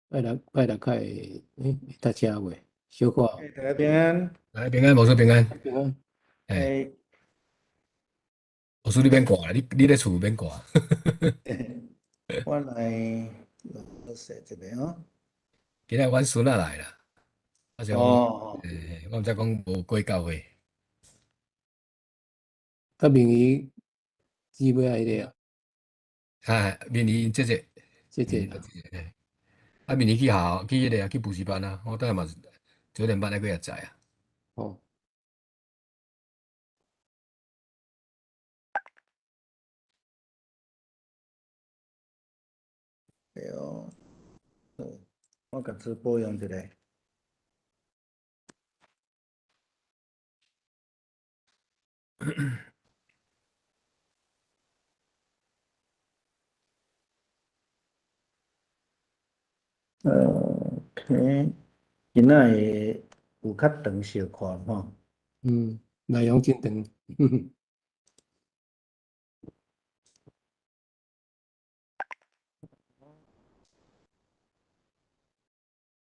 拜六较会搭车袂？小可哦，大家平安。来平安，无事平安。平安。哎，诶，无事你免挂啦，你咧厝免挂。我来说一个哦。今仔阮孙仔来啦，我想讲，哦，我毋知讲无过教会，甲明姨姊妹迄个啊，明年因姐姐，明年姐姐啦。姐姐，明年去校去迄个啊，去补习班啊，我等下嘛是9点半那个也知啊。哦，对哦，我甲做保养一下。OK，今仔会有较长小看吼。嗯，内容真长。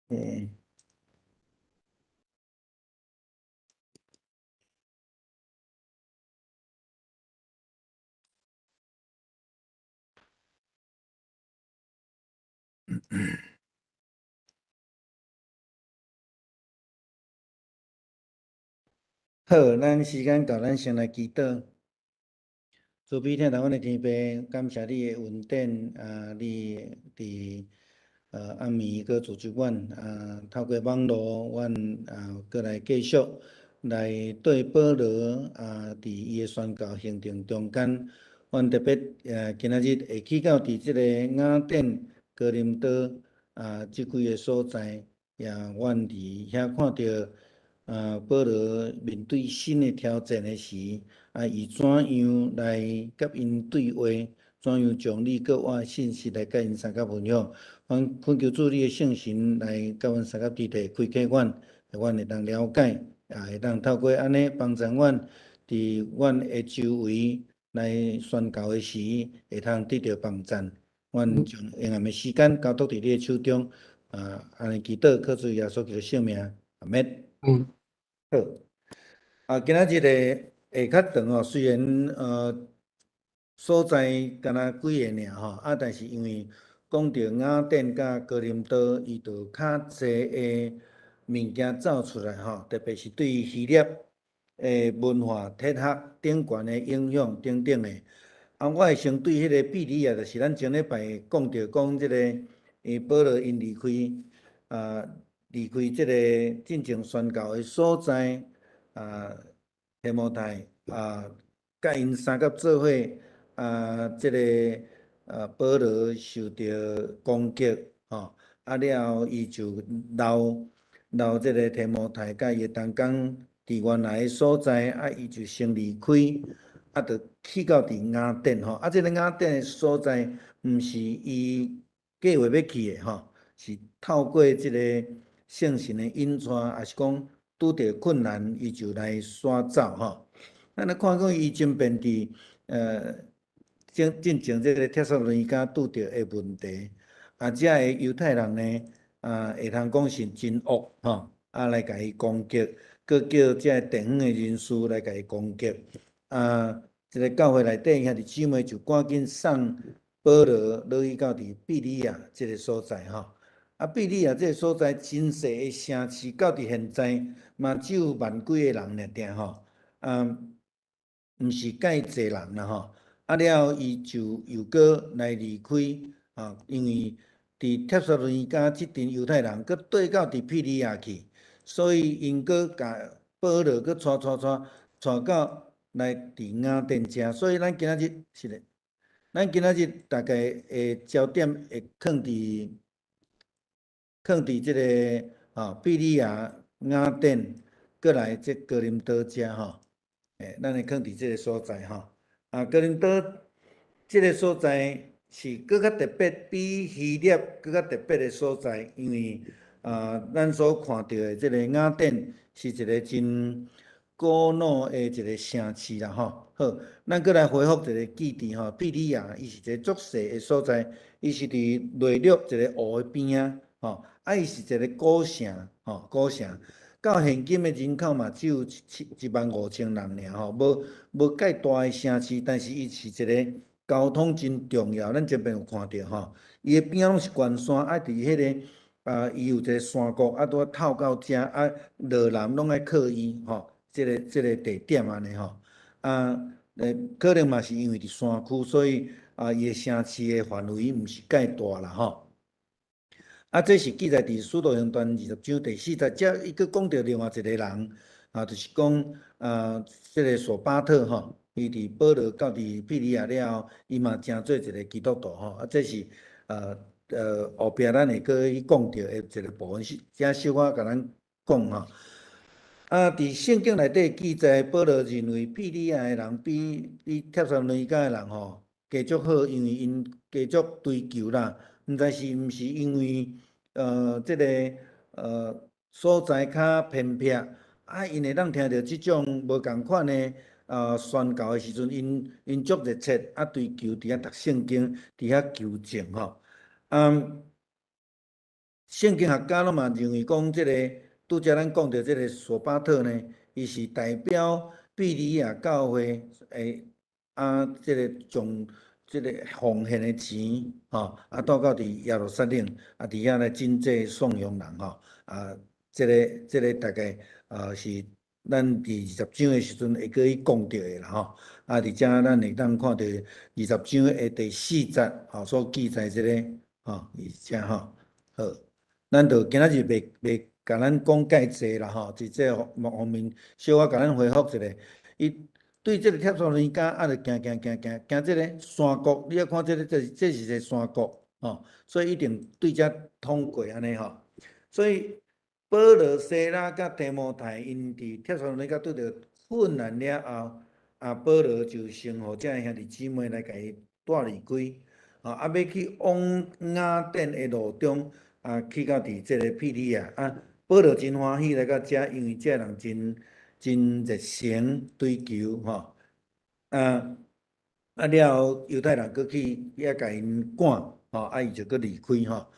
诶，好，咱时间到，咱先来祈祷。主比天台阮的天父，感谢你的恩典你伫暗暝搁主持阮透过网络，阮搁来继续来对保罗伫伊的宣教行程中间，阮特别今仔日会去到伫即个雅典、哥林多即几个所在，也阮伫遐看到保罗面对新的挑战的时。伊怎样来甲因对话？怎样将你搁我的信息来甲因三甲分享？阮恳求主你的圣神来甲阮三甲肢体开启阮，阮会当了解，会当透过安尼帮助阮伫阮的周围来宣教的时，会通得到帮助。阮嗯将永远的时间交托伫你的手中，安尼祈祷，靠主耶稣基督圣名，阿免。嗯好。今仔日会较长哦，虽然所在敢若几个尔吼，但是因为讲到雅典甲哥林多，伊就较济的物件走出来吼，特别是对于希腊的文化、哲学、顶悬的影响等等的。我会先对迄个比利亚，就是咱前礼拜讲到讲即个，保罗因离开即个进前宣教的所在。提摩太甲因三个做伙即个保罗受到攻击吼，了后伊就留即个提摩太甲伊的同工伫原来的所在，伊就先离开，就去到伫雅典吼，即个雅典的所在，毋是伊计划要去的吼，是透过即个圣神的引带，也是讲。拄着困难，伊就来徙走吼。咱来看讲伊身边伫进前即个帖撒罗尼迦拄着的问题，遮个犹太人呢，会通讲是真恶吼，来甲伊攻击，佮叫遮个地方的人士来甲伊攻击。一个教会内底兄弟姊妹就赶紧送保罗落去到伫庇里亚即个所在吼。庇里亚即个所在真细的城市，到伫现在嘛只有万几个人尔定吼，毋是介济人啦吼。了后伊就又搁来离开因为伫帖撒罗尼迦即阵犹太人搁缀到伫庇里亚去，所以因搁甲保罗搁带到来伫雅典遮，所以咱今仔日是咧，咱今仔日大概会焦点会放伫即个庇里亚、雅典，过来即哥林多遮吼，咱会放伫即个所在吼。哥林多即个所在是搁较特别，比希腊搁较特别的所在，因为咱所看到的即个雅典是一个真古老的一个城市啦吼。好，咱搁来回复一个记忆吼，庇里亚伊是一个足细的所在，伊是伫内陆一个湖的边仔。伊是一个古城，古城。到现今的人口嘛，只有15000人尔，无介大的城市，但是伊是一个交通真重要。咱这边有看到，伊的边拢是悬山，伫迄个伊有一个山谷，拄透到遮，落南拢爱靠伊，这个地点安尼可能嘛是因为伫山区，所以伊的城市的范围毋是介大啦，这是记载伫《使徒行传》20章第40节，伊佫讲到另外一个人，就是讲这个索巴特伊伫保罗到伫庇里亚了后，伊嘛成做一个基督徒这是后壁咱会搁去讲到的一个部分，只小可甲咱讲伫圣经内底记载，保罗认为庇里亚的人比帖撒罗尼迦的人加足好，因为因加足追求啦。毋知是毋是因为这个所在较偏僻，因会当听到即种无共款的宣教的时阵，因足热切追求伫遐读圣经，伫遐求证圣经学家拢嘛认为讲，即个拄则咱讲到即个索巴特呢，伊是代表庇里亚教会即个从即个奉献的钱倒到伫耶路撒冷伫遐来真济颂扬人即个大概是咱伫20章的时阵会搁去讲到的啦伫遮咱会当看到20章的第4节所记载即个是遮好，咱就今仔日袂甲咱讲介济啦伫这方面小可甲咱回复一下，伊。对这个帖撒罗尼迦就行这个山谷，你要看这是一个山谷所以一定对遮通过安尼所以保罗、西拉甲提摩太因伫帖撒罗尼迦拄着困难了后，保罗就先互遮兄弟姊妹来甲伊带离开要去往雅典的路中去到伫这个庇里亚保罗真欢喜来到遮，因为遮人真热诚追求了后犹太人搁去遐甲因赶伊就搁离开好，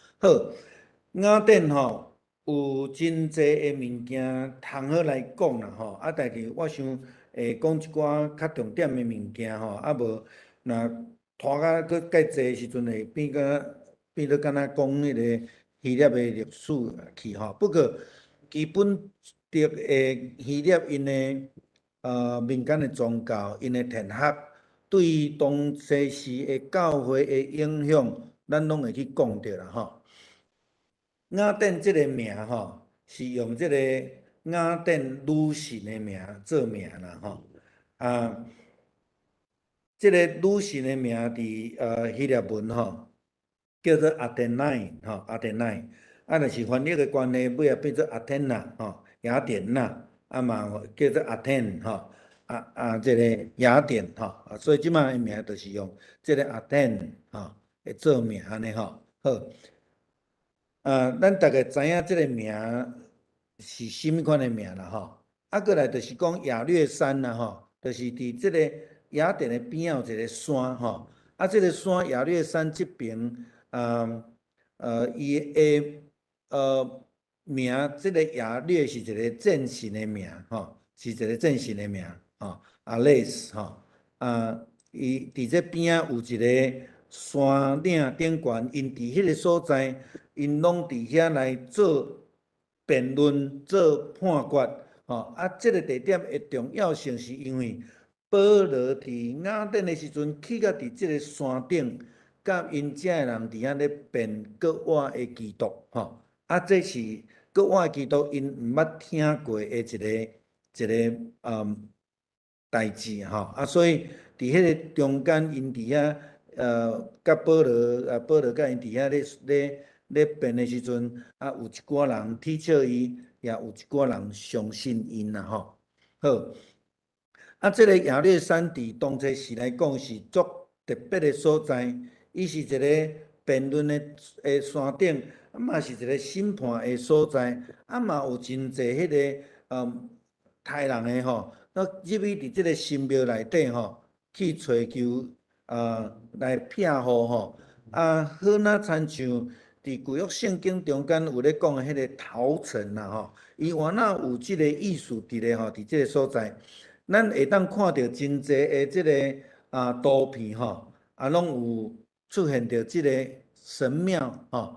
雅典有真济的物件通好来讲啦但是我想会讲一寡较重点的物件无若拖甲搁介济的时阵会变做敢若讲迄个希腊的历史去不过基本的希腊因的民间的宗教，因的田学对当时时的教会的影响，咱拢会去讲到啦雅典这个名是用这个雅典女神的名做名啦这个女神的名伫希腊文叫做阿典奈阿典奈就是翻译的关系，尾变做阿天娜雅典娜嘛叫做阿天这个雅典所以即卖的名就是用这个阿天来做名安尼好咱大概知影这个名是甚物款的名啦过来就是讲亚略山啦就是伫这个雅典的边仔有一个山这个山亚略山这边伊的名，这个亚略是一个战神的名是一个战神的名阿勒斯伊伫这边仔有一个山顶顶悬，因伫迄个所在，因拢伫遐来做辩论、做判决这个地点的重要性是因为保罗伫雅典的时阵，去到伫这个山顶，甲因遮的人伫遐咧辩国外的基督这是国外基督因毋捌听过的一个代志所以伫迄个中间，因伫遐甲保罗甲因伫遐咧辩的时阵有一寡人踢笑伊，也有一寡人相信因啦好，这个亚略山伫当初时来讲是足特别的所在，伊是一个辩论的山顶，嘛是一个审判的所在，嘛有真济迄个杀人的入去伫即个神庙内底去寻求来庇护好若亲像伫旧约圣经中间有咧讲的迄个头层啦吼，伊原来有即个意思伫咧吼，伫即个所在，咱会当看到真侪的即个图片吼，拢有出现着即个神庙吼，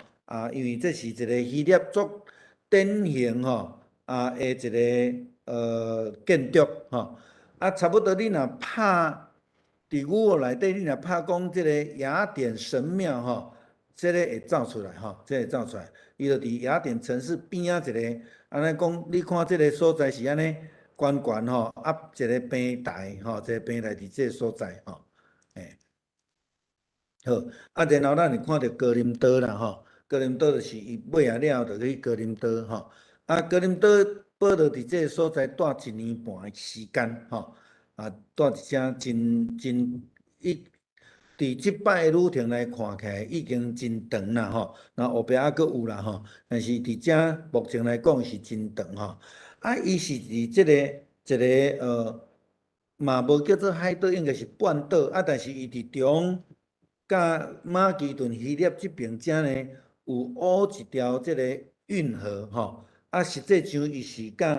因为这是一个希腊足典型吼的一个建筑吼，差不多你若拍伫语学内底，你若拍讲即个雅典神庙吼。这个会走出来吼，这个会走出来，伊就伫雅典城市边仔一个，安尼讲，你看这个所在是安尼悬悬吼，一个平台吼，一个平台伫这个所在吼，好，然后咱会看到哥林多啦吼，哥林多就是伊尾仔了后就去哥林多吼，哥林多保罗伫这个所在住1年半的时间吼，住一只真伫即摆的旅程来看起来已经真长啦吼，那后壁还佫有啦吼，但是伫遮目前来讲是真长吼。伊是伫即个一个嘛无叫做海岛，应该是半岛但是伊伫中甲马其顿希腊即边遮呢有挖一条即个运河吼，实际上伊是甲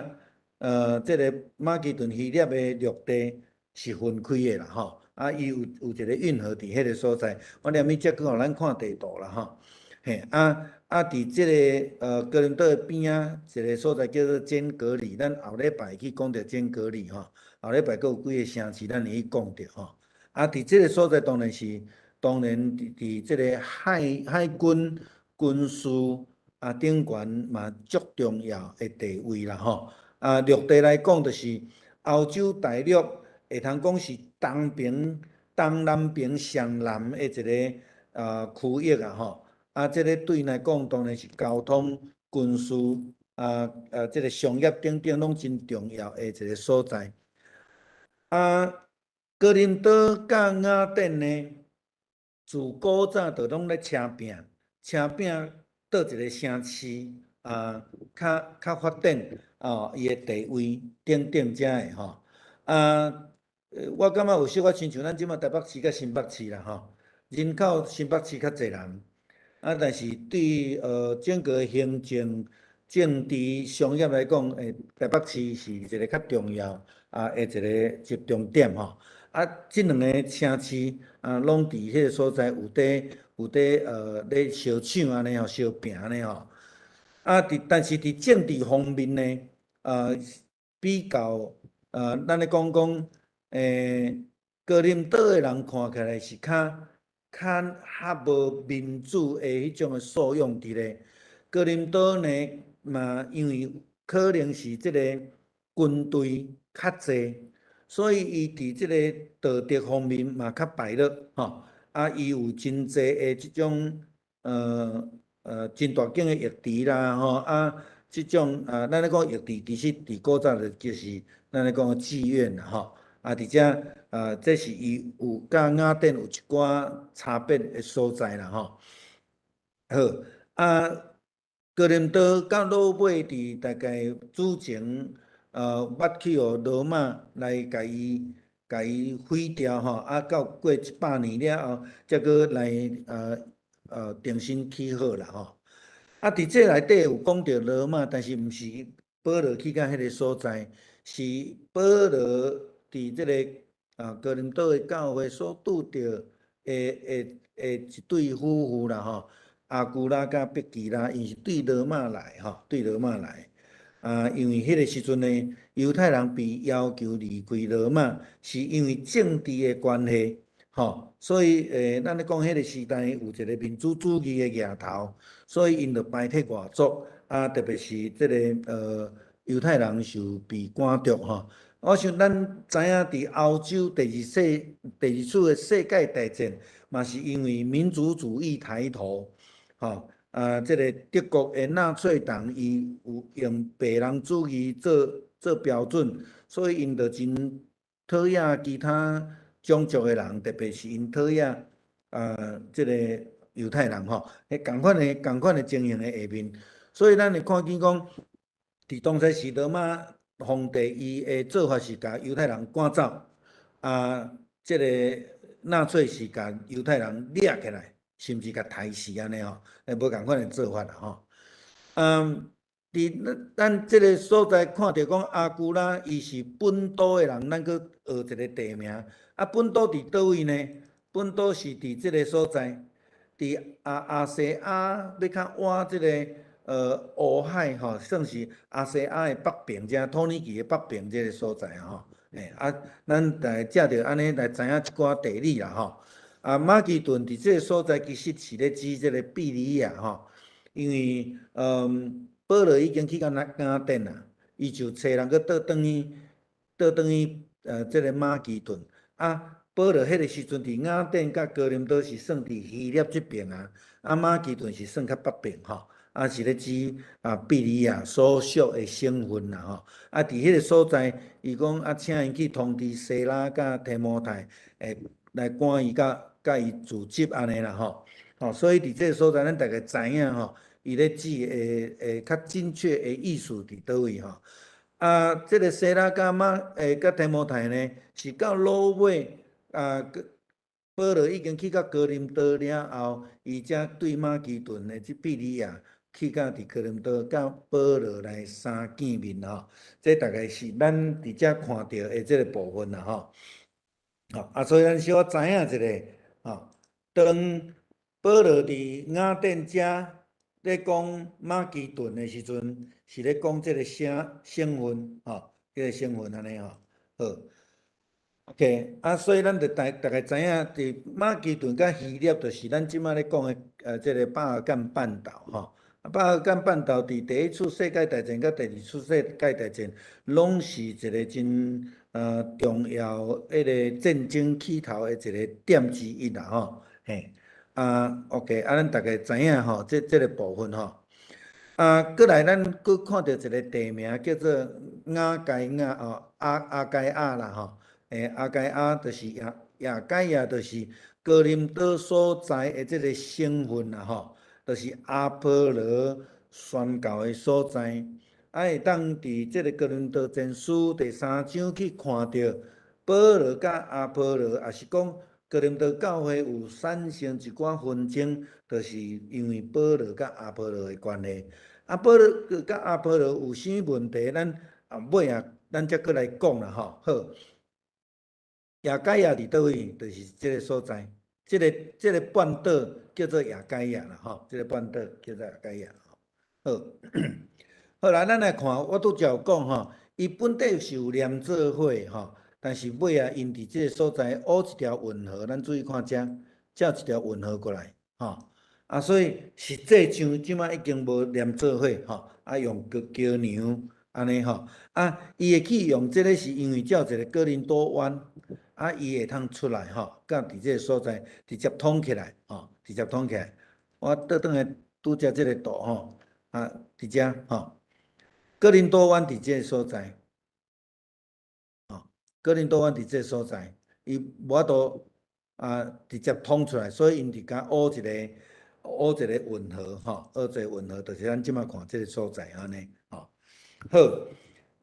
即个马其顿希腊的陆地是分开的啦吼。伊有一个运河伫迄个所在，我念伊则去互咱看地图啦吼。嘿，伫即个哥林多的边仔一个所在叫做坚革里，咱后礼拜去讲到坚革里吼，后礼拜佫有几个城市咱会去讲到吼。伫即个所在当然伫即个海军军事顶悬嘛足重要的地位啦吼。陆地来讲，就是欧洲大陆会通讲是东南边上南的一个区域吼，即个对来讲当然是交通、军事即个商业等等拢真重要的一个所在。哥林多甲雅典呢，自古早就拢咧请拼倒一个城市较发展伊的地位等等遮的吼。我感觉有小可亲像咱即马台北市甲新北市啦吼，人口新北市较侪人，但是对整个行政、政治、商业来讲，台北市是一个较重要的一个集中点吼。即两个城市拢伫迄个所在有伫咧相抢安尼吼，相拼安尼吼。但是伫政治方面呢，比较咱咧讲，哥林多的人看起来是较无民主的迄种的素养伫咧。哥林多呢嘛，因为可能是即个军队较济，所以伊伫即个道德方面嘛较败落吼。伊有真济的即种真大间的役敌啦吼，即种咱咧讲役敌，其实伫古早就是咱咧讲的妓院啦吼。伫遮这是伊有甲雅典有一寡差别的所在啦吼。好，哥林多到落尾伫大概主前捌去互罗马来甲伊毁掉吼，到过100年了后，才搁来重新起好啦吼。伫这内底有讲到罗马，但是毋是保罗去到迄个所在，是保罗伫即个哥林多的教会所拄着一对夫妇啦吼，阿古拉甲碧基拉，因是对罗马来吼，对罗马来。因为迄个时阵呢，犹太人被要求离开罗马，是因为政治的关系吼，所以咱咧讲迄个时代有一个民主主义的野头，所以因就排斥外族特别是即个犹太人受被赶逐吼。我想咱知影伫欧洲第二次的世界大战，嘛是因为民族主义抬头吼。即个德国的纳粹党，伊有用白人主义做标准，所以因就真讨厌其他种族的人，特别是因讨厌即个犹太人吼，迄共款的情形的下面，所以咱会看见讲，伫当时时罗马皇帝伊的做法是甲犹太人赶走，即个纳粹是甲犹太人掠起来，甚至甲刣死安尼吼，无共款的做法啦吼。伫咱即个所在看到讲阿姑啦，伊是本岛的人，咱搁学一个地名。啊，本岛伫倒位呢？本岛是伫即个所在，伫阿西亚要较晚即个乌海吼，算是阿西亚的北边遮，土耳其的北边即个所在吼。咱来借着安尼来知影一寡地理啦吼。马其顿伫即个所在其实是咧指即个庇里亚吼，因为保罗已经去到雅典啦，伊就找人去倒转去即个马其顿。保罗迄个时阵伫雅典甲哥林多是算伫希腊即边马其顿是算较北边吼。是咧指庇里亚所属的省份啦吼。伫迄个所在，伊讲请伊去通知西拉甲提摩太，来赶伊甲伊自执安尼啦吼。所以伫即个所在，咱大概知影吼。伊咧指诶较精确诶意思伫倒位吼？即个西拉甲甲提摩太呢，是到落尾保罗已经去到哥林多了后，伊才对马其顿的即庇里亚去到伫哥林多，甲保罗来相见面吼。这大概是咱伫遮看到的即个部分啦吼。所以咱小可知影一下吼。当保罗伫雅典遮咧讲马其顿的时阵，是咧讲即个省份吼，即个省份安尼吼。好 ，OK，所以咱就大概知影，伫马其顿甲希腊，就是咱即摆咧讲的即个巴尔干半岛吼。巴尔干半岛伫第一次世界大战甲第二次世界大战，拢是一个真重要迄个战争起头的一个点之一啦吼。嘿。OK，咱大概知影吼，这个部分吼。过来咱搁看到一个地名叫做雅盖亚哦，阿盖亚啦吼。阿盖亚就是亚盖亚，就是哥林多所在的即个省份啦吼，就是阿波罗宣教的所在。会当伫即个哥林多前书第3章去看到保罗甲阿波罗，也是讲哥林多教会有产生一寡纷争，就是因为保罗甲阿波罗的关系。保罗甲阿波罗有啥问题，咱尾咱才过来讲啦吼。好，亚该亚伫倒位？就是即个所在，即个半岛叫做亚该亚啦吼。即个半岛叫做亚该亚。好。好啦，咱来看，我拄则有讲吼，伊本底是有连做伙吼，但是尾因伫即个所在挖一条运河，咱注意看遮有一条运河过来吼。所以实际上即摆已经无连做伙吼，用桥梁安尼吼。伊会去用即个是因为有一个哥林多湾，伊会通出来吼，甲伫即个所在直接通起来吼，直接通起来。我倒转来拄则即个图吼，伫遮吼。哥林多湾伫即个所在，哥林多湾伫即个所在，伊无法度直接通出来，所以因伫甲挖一个运河吼，挖一个运河，就是咱即摆看即个所在安尼吼。好，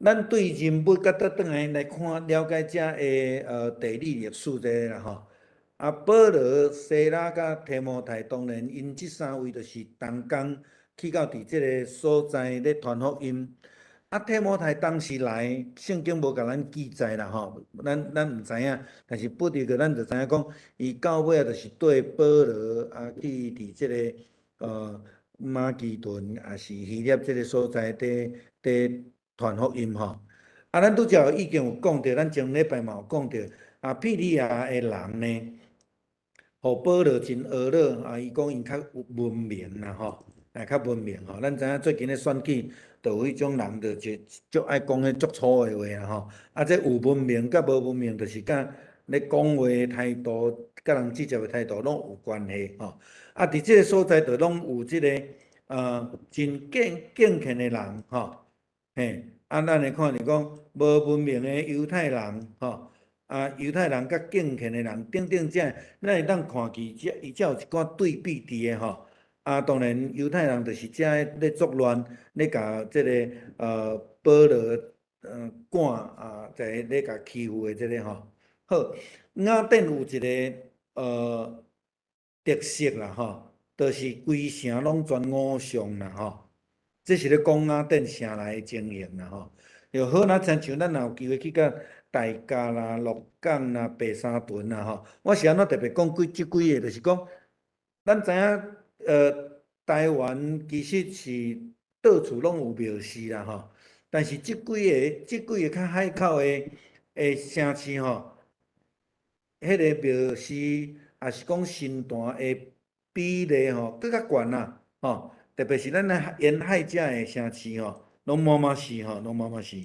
咱对人物甲倒转来看了解遮的地理历史者啦吼。保罗、西拉甲提摩太，当然因即3位就是同工去到伫即个所在咧传福音。提摩太当时来，圣经无甲咱记载啦吼，咱毋知影，但是不离个咱就知影讲，伊到尾就是对保罗去伫即个马其顿也是希腊即个所在伫传福音吼。咱拄则已经有讲到，咱前礼拜嘛有讲到，庇里亚的人呢，互保罗真学乐伊讲因较有文明啦吼，较文明吼。咱知影最近咧选举。就有迄种人，就足爱讲迄足粗的话啦吼。这有文明甲无文明，就是甲咧讲话态度，甲人直接的态度拢有关系吼。伫即个所在，就拢有即个真敬虔的人吼。咱来看是讲无文明的犹太人吼。犹太人甲敬虔的人，等等遮，咱会当看见伊才有一寡对比伫的吼。当然，犹太人就是遮咧作乱，咧甲即个保罗赶在咧甲欺负的即个吼。好，雅典有一个特色啦吼，就是规城拢全五常啦吼。这是咧讲雅典城内的情形啦吼。就好若亲像咱若有机会去到大甲啦、鹿港啦、白沙屯啦吼，我是安怎特别讲即几个，就是讲，咱知影台湾其实是到处拢有庙寺啦吼，但是即几个较海口的城市吼，迄个庙寺也是讲神坛的比例吼更较悬啦吼，特别是咱的沿海遮的城市吼，拢满是吼，拢满是。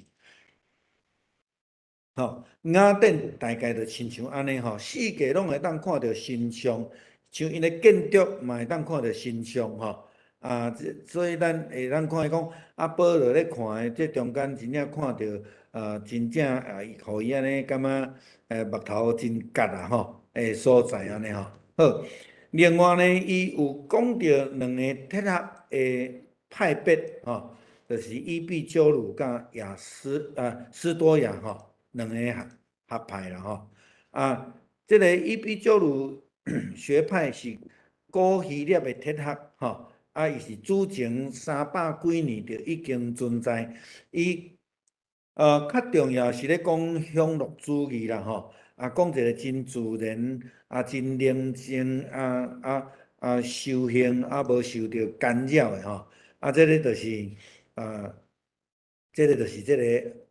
吼，雅典大概就亲像安尼吼，四界拢会当看到神像，像因的建筑嘛会当看到神像吼。所以咱会当看伊讲，保罗咧看的这中间真正看到真正互伊安尼感觉目头真夹啊吼，所在安尼吼。好，另外呢，伊有讲到两个铁盒的派别吼，就是伊比鸠鲁甲斯多亚吼。两个合派啦吼，这个伊比鸠鲁学派是古希腊的铁学吼，伊是主前300几年就已经存在。伊较重要是咧讲享乐主义啦吼，讲一个真自然真宁静修行无受到干扰的吼，这个就是这个就是这个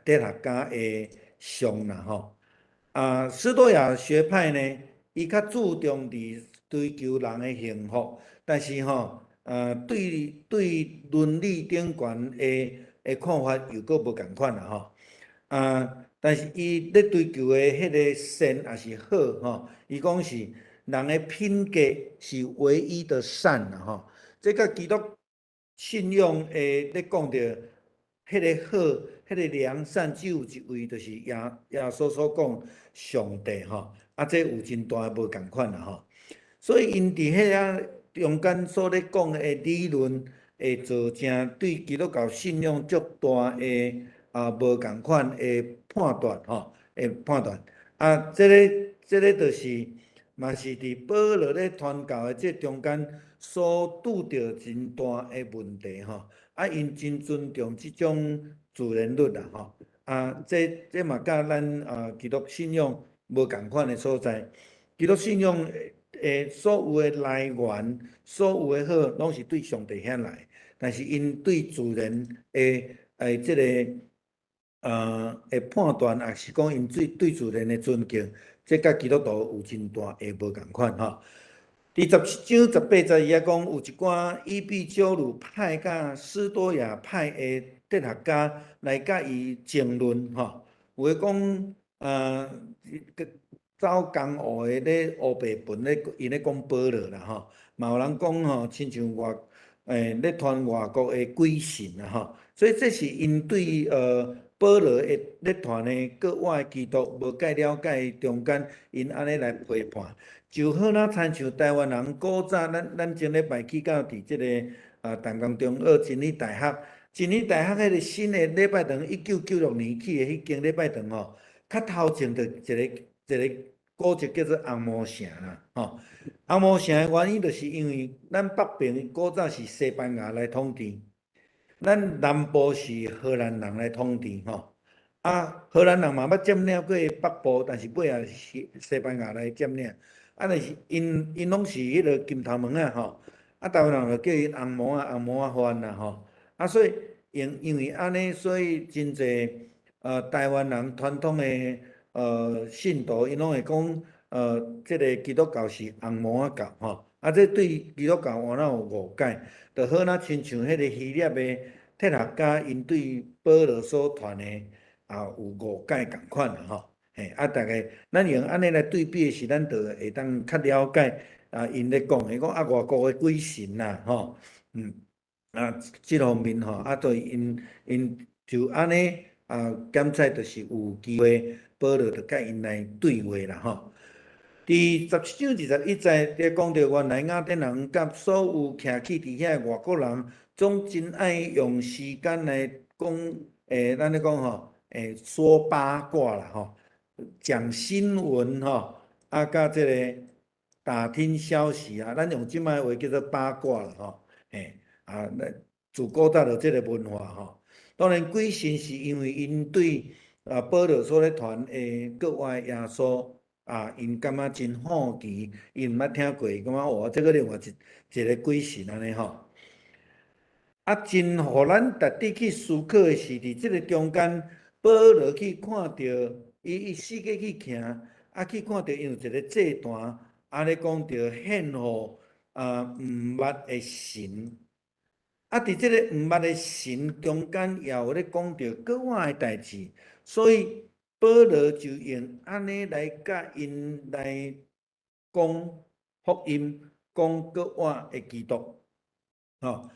哲学家的上啦吼。斯多亚学派呢，伊较注重伫追求人的幸福，但是吼，对伦理顶悬的看法又搁无共款啦吼。但是伊咧追求的迄个善也是好吼，伊讲是人的品格是唯一的善啦吼。这个基督信仰咧讲着迄个好，迄个良善只有一位，就是耶稣所讲上帝吼。这有真大无共款啦吼。所以因伫迄个中间所咧讲的理论，会造成对基督教信仰足大的无共款的判断吼，判断。这个就是嘛是伫保罗咧传教的这中间所拄着真大的问题吼。因真尊重即种自然律啦吼。这嘛甲咱基督信仰无共款的所在。基督信仰所有的来源，所有的好，拢是对上帝遐来，但是因对自然的这个的判断，也是讲因对自然的尊敬，这甲基督徒有真大的无共款吼。第17章18节伊也讲，有一寡伊比鸠鲁派甲斯多亚派的哲学家来甲伊争论吼，有诶讲走江湖的咧乌白本咧，因咧讲保罗啦吼，嘛有人讲吼，亲像咧传外国的鬼神啦吼，所以这是因对保罗的咧传的国外基督无介了解中间，因安尼来批判。就好若亲像台湾人古早，咱前礼拜去到伫即个淡江中学真理大学，真理大学迄个新的礼拜堂，1996年起的迄间礼拜堂吼，较头前就一个古迹叫做红毛城啦吼。红毛城的原因，就是因为咱北边古早是西班牙来统治，咱南部是荷兰人来统治吼。荷兰人嘛捌占领过北部，但是尾啊是西班牙来占领。但是因拢是迄个金头毛啊吼，台湾人就叫因红毛番啦吼。所以因为安尼，所以真侪台湾人传统的信徒，因拢会讲即个基督教是红毛教吼。这对基督教换哪有误解？就好若亲像迄个希腊的哲学家，因对保罗所传的有误解共款啦吼。大概咱用安尼来对比的是，咱就会当较了解因咧讲的，讲外国的鬼神啦吼，即方面吼，对因就安尼检测就是有机会，保罗就甲因来对话啦吼。第17章21节咧讲到，原来雅典人甲所有徛起伫遐外国人，总真爱用时间来讲，咱咧讲吼，说八卦啦吼。讲新闻吼，甲即个打听消息啊，咱用即摆话叫做八卦啦吼，自古早就即个文化吼。当然，鬼神是因为因对保罗所咧传诶国外耶稣因感觉真好奇，因毋捌听过，感觉哦，这个另外一个鬼神安尼吼。真互咱值得去思考的是，伫即个中间，保罗去看到伊四界去行，去看到因有一个祭坛，咧讲着献互毋捌的神。伫即个毋捌的神中间，也有咧讲着国外的代志，所以保罗就用安尼来甲因来讲福音，讲国外的基督，吼。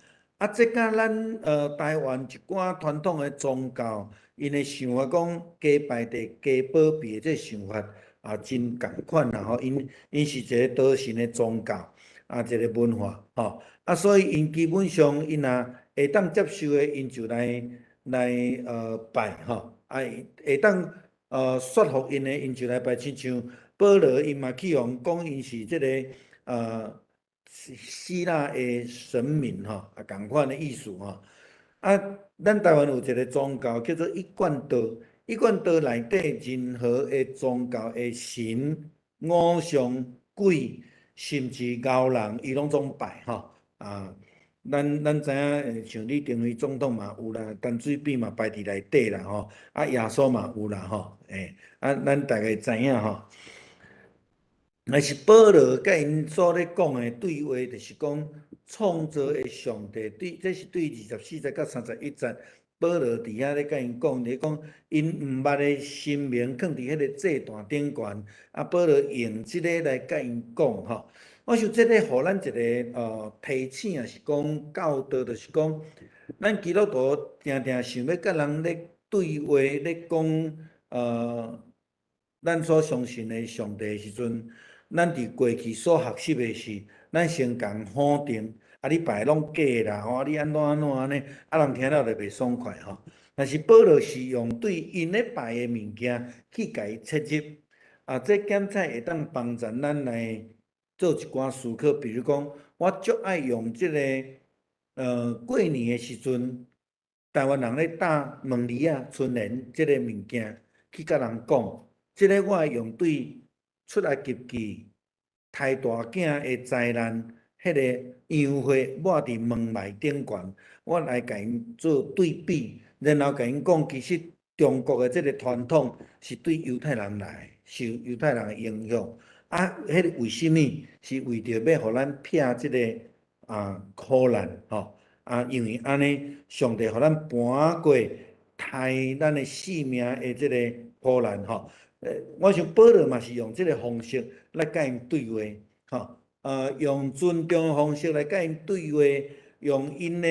这甲咱台湾一寡传统的宗教，因的想法讲加拜地、加保庇的这想法真共款啦吼。因是一个多神的宗教一个文化吼。所以因基本上因若会当接受的，因就来拜吼。会当说服因的，因就来拜。亲像保罗因嘛去用讲因是这个希腊的神明吼，共款的意思吼。咱台湾有一个宗教叫做一贯道，一贯道内底任何的宗教的神、偶像、鬼，甚至牛人，伊拢总拜吼。咱知影，像李登辉总统嘛有啦，淡水边嘛拜伫内底啦吼。耶稣嘛有啦吼。咱大概知影吼。但是保罗甲因所咧讲的对话，就是讲创造的上帝，这是对24节到31节，保罗伫遐咧甲因讲，咧讲因毋捌的神明放伫迄个祭坛顶悬，保罗用即个来甲因讲吼。我想即个互咱一个提醒，是讲教导，就是讲咱基督徒定定想要甲人咧对话咧讲咱所相信的上帝的时阵。咱伫过去所学习的是，咱先共否定，你拜拢假啦，你安怎安尼，人听了就袂爽快吼。但是保罗是用对因咧拜的物件去甲伊切入，这检测会当帮助咱来做一寡思考。比如讲，我足爱用即个过年的时阵，台湾人咧打问梨春联即个物件去甲人讲，即个我会用对。出来及记，太大囝的灾难，迄个洋会抹伫门楣顶悬，我来甲因做对比，然后甲因讲，其实中国的这个传统是对犹太人来，受犹太人的影响。迄个为什么？是为着要互咱撇即个苦难吼。因为安尼，上帝互咱搬过害咱的性命的即个苦难吼。我想保罗嘛是用即个方式来甲因对话，用尊重的方式来甲因对话，用因的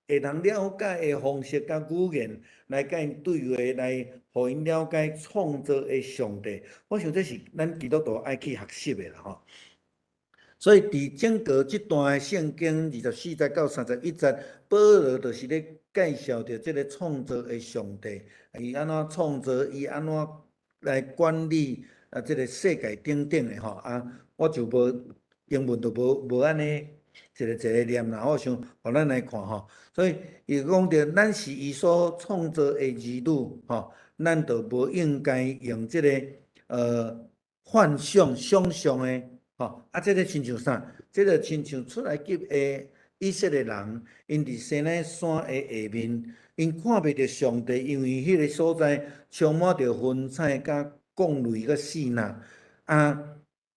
会通了解的方式甲语言来甲因对话，来互因了解创造的上帝。我想这是咱基督徒爱去学习的啦吼。所以伫整个这段的圣经24节到31节，保罗就是咧介绍着即个创造的上帝，伊安怎创造，伊安怎来管理即个世界顶的吼。我就英文就无安尼一个念啦。我想互咱来看吼。所以伊讲着，咱是伊所创造的儿女吼，咱就无应该用即个幻想想象的吼。这个亲像啥？这个亲像出来及的以色列人，因伫西奈山的下面。因看袂到上帝，因为迄个所在充满着云彩、甲降雷、甲死呐。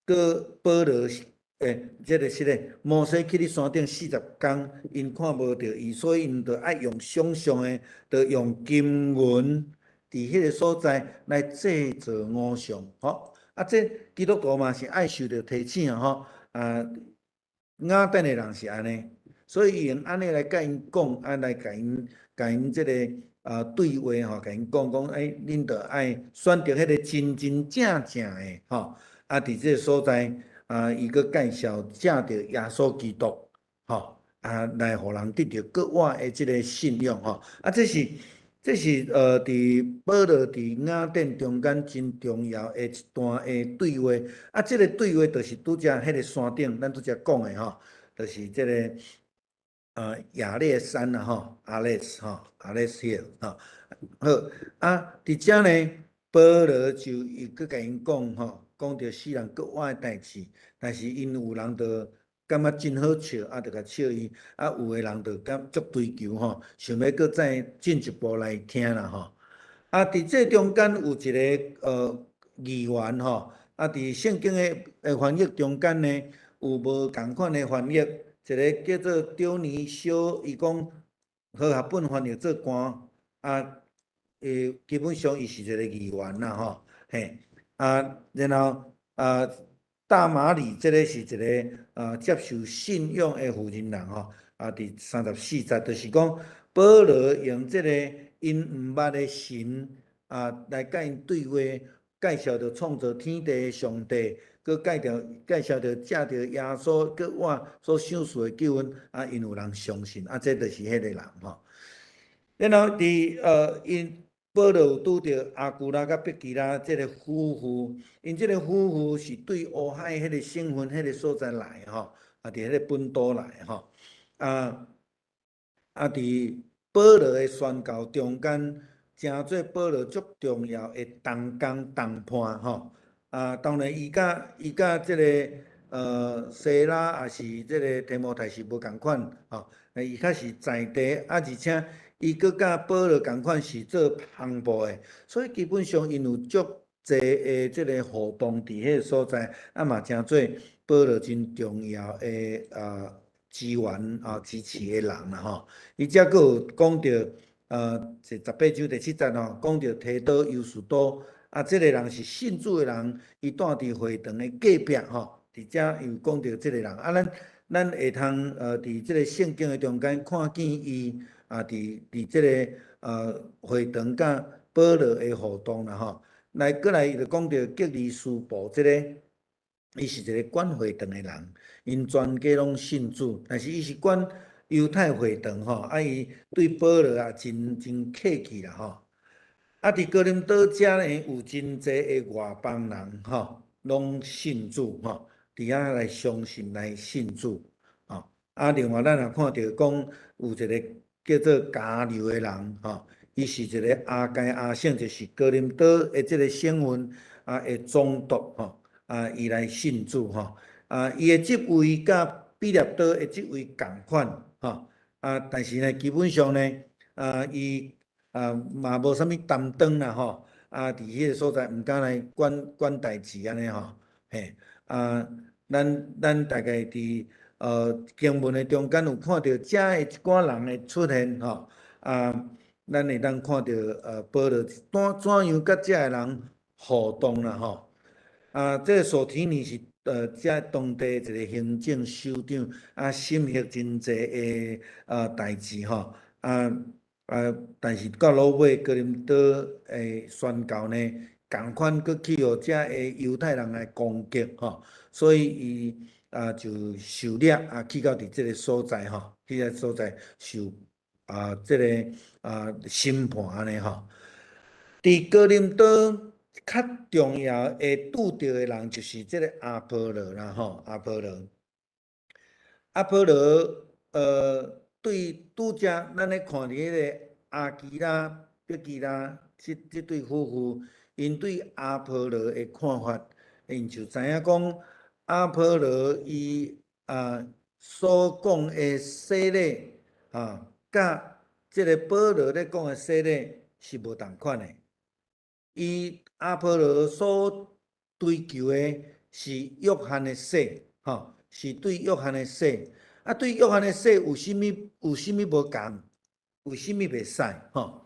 保罗即个是咧，摩西去伫山顶40天，因看无到伊，所以因着爱用想象的，着用金银伫迄个所在来制造偶像，吼。这基督徒嘛是爱受着提醒吼。雅典的人是安尼，所以用安尼来甲因讲，来甲因即个对话吼，甲因讲，恁着爱选择迄个真真正正的吼。伫即个所在伊佫介绍正着耶稣基督吼，来互人得到国外的即个信仰吼。这这是伫保罗伫雅典中间真重要的一段的对话。啊，这个对话就是拄则迄个山顶，咱拄则讲的吼，就是这个亚列山啦吼，阿列斯吼，阿列斯 hill 吼。好啊，伫遮呢，保罗就又佮甲因讲吼，讲着世人各活的代志，但是因有人就感觉真好笑，啊，就甲笑伊；啊，有的人就感足追求吼，想要佮再进一步来听啦吼。啊，伫这中间有一个议员吼，啊，伫圣经的翻译中间呢，有无共款的翻译，一个叫做丢尼修，伊讲和合本翻译做官，啊，基本上伊是一个议员啦吼，嘿，啊，然后大马里这个是一个接受信仰的妇人人吼，啊，伫34节就是讲保罗用这个因毋捌的神来甲因对话，介绍着创造天地的上帝，佮介绍着借着耶稣佮我所想述的救恩，啊，因有人相信，啊，这就是迄个人吼。然后伫因保罗有拄着阿古拉甲毕基拉这个夫妇，因这个夫妇是对乌海迄个省份迄个所在来吼，啊，伫迄个本岛来吼，伫保罗的宣教中间，诚做保罗足重要的同工同伴吼，当然伊甲这个西拉也是这个提摩太是无共款吼，伊较是在地，而且伊佮甲保罗共款是做航部的，所以基本上因有足侪的这个互动伫迄个所在，嘛诚做保罗真重要的资源支持的人啦吼。伊则佫有讲着是18章第7节吼，讲着提多犹士多，这个人是信主的人，伊住伫会堂的隔壁吼，伫遮又讲着这个人，咱会通伫这个圣经的中间看见伊伫这个会堂甲保罗的互动啦吼。过来就讲着吉利斯布这个，伊是一个管会堂的人，因全家拢信主，但是伊是管犹太会堂吼，伊对保罗真客气啦吼。伫哥林多遮呢，有真侪的外邦人吼，拢信主吼，伫遐来相信来信主吼。另外咱也看到讲有一个叫做加流的人吼，伊是一个阿该阿省，就是哥林多的这个省份的总督吼，伊来信主吼，伊的职位甲比列多的职位共款吼，但是呢，基本上呢，伊嘛无啥物担当啦吼，伫迄个所在毋敢来管代志安尼吼，嘿，咱大概伫经文的中间有看到遮的一寡人的出现吼，咱会当看到保罗怎样甲遮的人互动啦吼，这个索提尼是遮当地一个行政首长，审核真侪的代志吼，但是到落尾哥林多的宣教呢，共款佫去互遮的犹太人来攻击吼，所以伊就受掠去到伫即个所在吼，去个所在受即个审判安尼吼。伫哥林多较重要会拄着的人就是即个阿波罗啦吼，阿波罗对拄则咱咧看伫迄个阿基拉、毕基拉即对夫妇，因对阿波罗的看法，因就知影讲阿波罗伊所讲的洗礼甲即个保罗咧讲的洗礼是无同款的。伊阿波罗所追求的是约翰的洗，是对约翰的洗。对约翰的洗有啥物无共，有啥物袂使吼？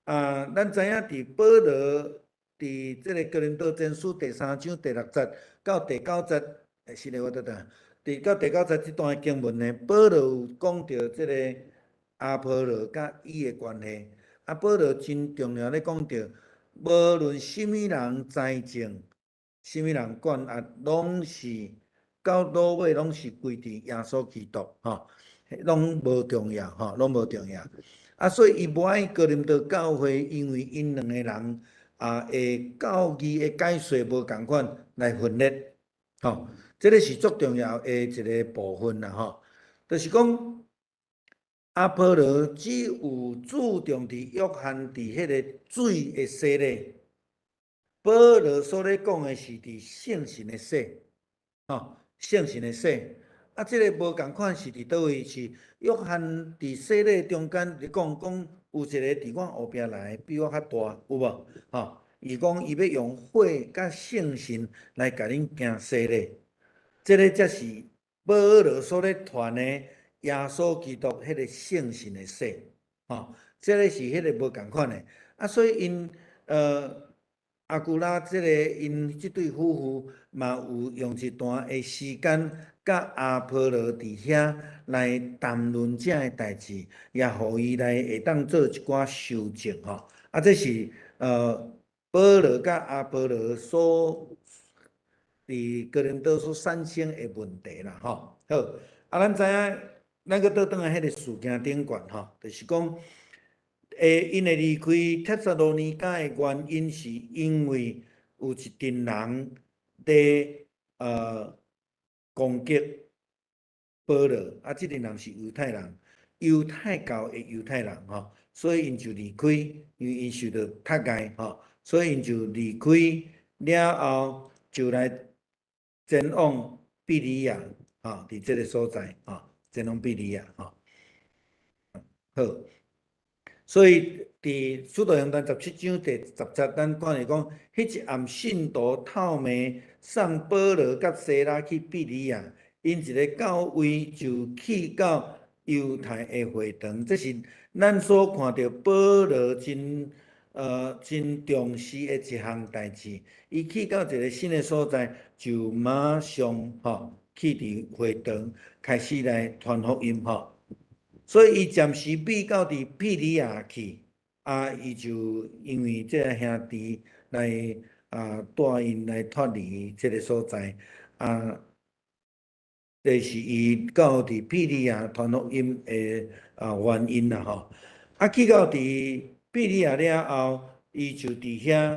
咱知影伫保罗伫即个哥林多前书第3章第6节到第9节，是咧我倒转，到第9节这段经文呢，保罗有讲到即个阿波罗甲伊的关系。保罗真重要咧讲到，无论什么人财政，什么人管拢是到落尾拢是归伫耶稣基督吼，拢无重要吼，拢无重要。所以伊无爱哥林多教会，因为因两个人的教义的解说无共款来分裂，吼，这个是足重要的一个部分啦，吼，就是讲阿波罗只有注重伫约翰伫迄个水的洗礼，保罗所咧讲的是伫圣神的洗，吼，圣神的洗。这个无共款是伫倒位？是约翰伫洗礼中间咧讲有一个伫我后壁来，比我较大，有无？吼，伊讲伊要用火甲圣神来甲恁行洗礼，这个才是保罗所咧传的耶稣基督迄个圣神的洗，吼，这个是迄个无共款的。所以因阿古拉这个因这对夫妇嘛有用一段的时间，甲阿波罗伫遐来谈论这个代志，也互伊来会当做一寡修正吼。这是保罗甲阿波罗所伫哥林多所产生的问题啦吼。好，咱知影咱个倒转来迄个事件顶悬吼，就是讲。因会离开帖撒罗尼迦的原因，是因为有一群人伫攻击保罗，这群人是犹太人，犹太教的犹太人吼，所以因就离开，因为因受到迫害吼，所以因就离开了后，就来前往庇哩亚吼，伫这个所在吼，前往庇哩亚吼，好。所以，伫《使徒行传》17章第10节，咱看是讲，迄一暗信徒透暝送保罗甲西拉去庇哩亚，因一个教会就去到犹太的会堂。这是咱所看到保罗真重视的一项代志。伊去到一个新的所在，就马上去伫会堂开始来传福音吼。所以伊暂时避到伫庇哩亚去，伊就因为这个兄弟来带因来脱离这个所在，这是伊到伫庇哩亚传福音的原因啦吼。去到伫庇哩亚了后，伊就伫遐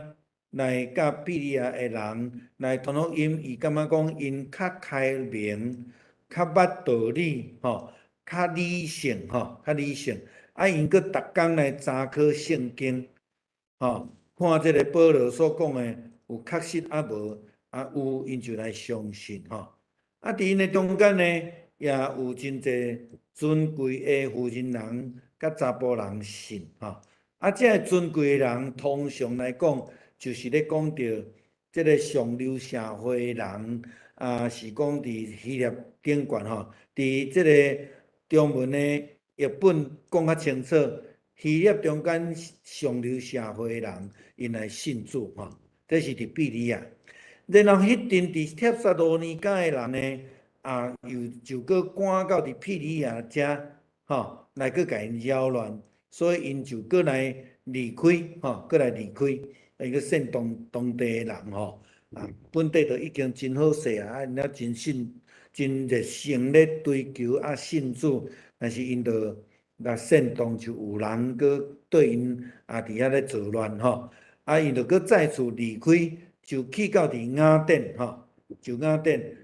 来甲庇哩亚的人来传福音，伊感觉讲因较开明，较捌道理吼。较理性吼，较理性。因佫逐工来查考圣经，吼，看这个保罗所讲的有确实无，有因就来相信吼。伫因的中间呢，也有真侪尊贵的妇人人甲查甫人信吼。这尊贵的人通常来讲，就是咧讲到这个上流社会的人，是讲伫希腊顶悬吼，伫这个。中文的译本讲较清楚，希腊中间上流社会的人，因来信主吼，这是伫庇哩亚。然后迄阵伫帖撒罗尼迦的人呢，又就搁赶到伫庇哩亚遮吼，来搁甲因扰乱，所以因就搁来离开吼，搁来离开，因个信当地的人吼，本地就已经真好势因了真信。真热心咧追求信主，但是因着来煽动，就有人搁对因伫遐咧作乱吼，因着搁再次离开，就去到伫雅典吼，就雅典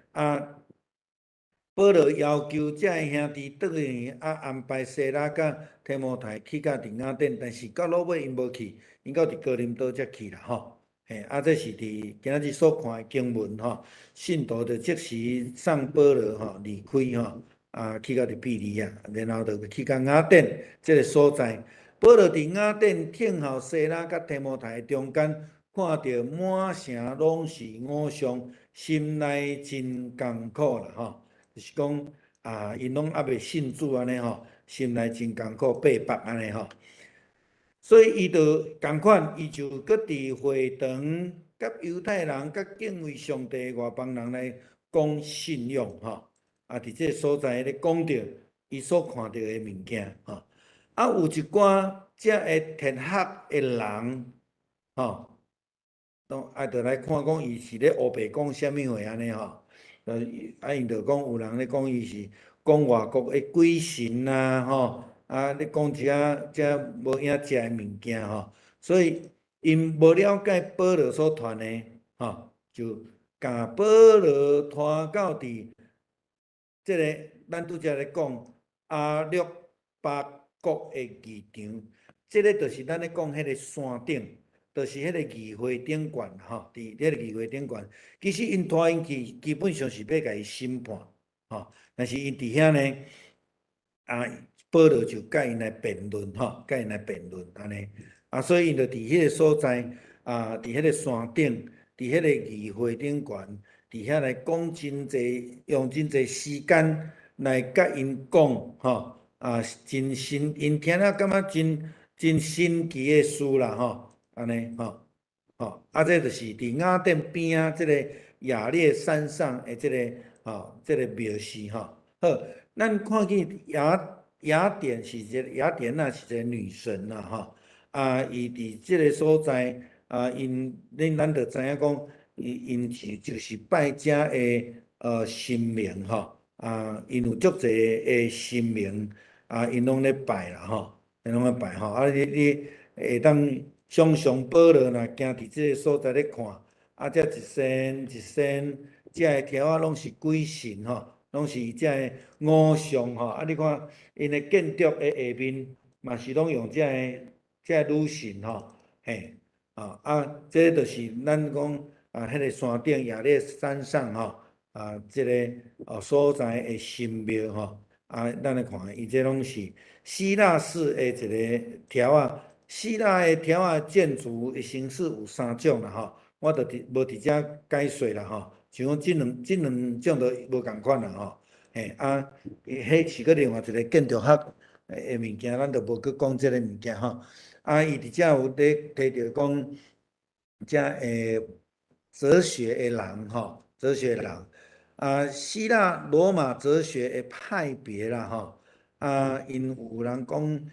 保罗要求这个兄弟倒去安排西拉甲提摩太去到伫雅典，但是到落尾因无去，因到伫哥林多才去啦吼。这是伫今仔日所看的经文吼，信徒就即时送保罗吼离开吼，去到伫庇哩亚，然后就去到雅典这个所在。保罗伫雅典听候西拉甲提摩太中间，看到满城拢是偶像，心内真艰苦啦吼，就是讲因拢还未信主安尼吼，心内真艰苦，被迫安尼吼。所以伊就共款，伊就搁伫会堂，甲犹太人、甲敬畏上帝外邦人来讲信仰吼。伫这个所在咧讲着伊所看到的物件吼。有一寡遮个哲学的人吼，就来看讲伊是咧乌白讲啥物话安尼吼。因就讲有人咧讲伊是讲外国的鬼神吼。你讲遮无影食的物件吼，所以因无了解保罗所传的吼，就甲保罗拖到伫即个咱拄则咧讲阿略巴国的议场，即个就是咱咧讲迄个山顶。就是迄个议会顶悬吼，伫迄个议会顶悬，其实因拖因去，基本上是要甲伊审判吼，但是因伫遐呢，保罗就甲因来辩论吼，甲因来辩论安尼，所以因就伫迄个所在伫迄个山顶，伫迄个议会顶悬，伫遐来讲真侪，用真侪时间来甲因讲吼，真新，因听了感觉真神奇的事啦吼。安尼这就是伫雅典边啊，即个亚列山上的即个庙寺吼。好，咱看见雅典是雅典娜是一个女神啦吼。伊伫即个所在咱就知影讲，因就是拜遮的神明吼。因有足侪的神明因拢咧拜啦吼，因拢咧拜吼。你会当想象保罗若行伫即个所在咧看，遮一身一身，遮个条拢是鬼神吼，拢是遮个偶像吼。你看因的建筑的下面嘛是拢用遮个女神吼，嘿，这就是咱讲迄个山顶亚历山上吼，即个所在的神庙吼，咱来看，伊这拢是希腊式的一个条啊。希腊的条啊建筑的形式有3种啦吼，我就无伫遮解说啦吼，像讲即两种都无共款啦吼，嘿迄是个另外一个建筑学的物件，咱就无去讲即个物件吼。伊伫遮有咧提到讲，遮哲学的人吼，哲学人希腊罗马哲学的派别啦吼，因有人讲。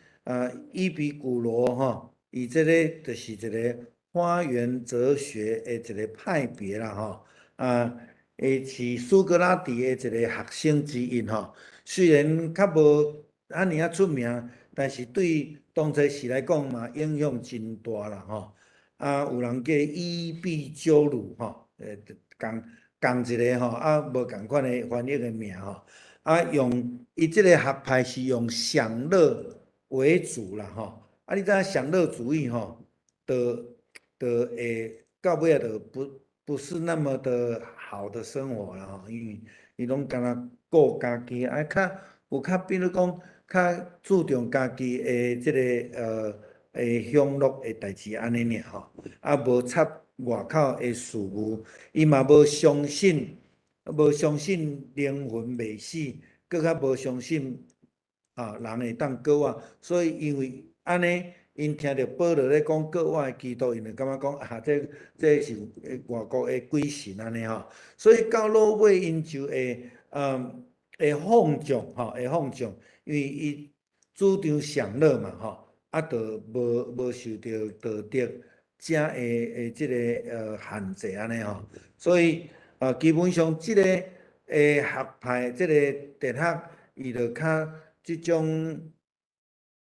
伊比古罗吼，伊这个就是一个花园哲学的一个派别啦吼，是苏格拉底的一个学生之一吼。虽然较无安尼出名，但是对当时时来讲嘛，影响真大啦吼。有人叫伊比鸠鲁吼，共一个吼，无共款的翻译的名吼。用伊这个学派是用享乐为主啦吼，你知影享乐主义吼，会到尾啊，不是那么的好的生活啦吼，因为伊拢干那顾家己，较比如讲较注重家己的即个享乐的代志安尼尔吼，无插外口的事务，伊嘛无相信灵魂未死，搁较无相信。人会当过活，所以因为安尼，因听到保罗咧讲过活的基督，因就感觉讲这是外国的鬼神安尼吼，所以到落尾因就会放纵吼，会放纵，因为伊主张享乐嘛吼，就无受到道德遮的即个限制安尼吼，所以基本上即个学派即个哲学，伊就较。即种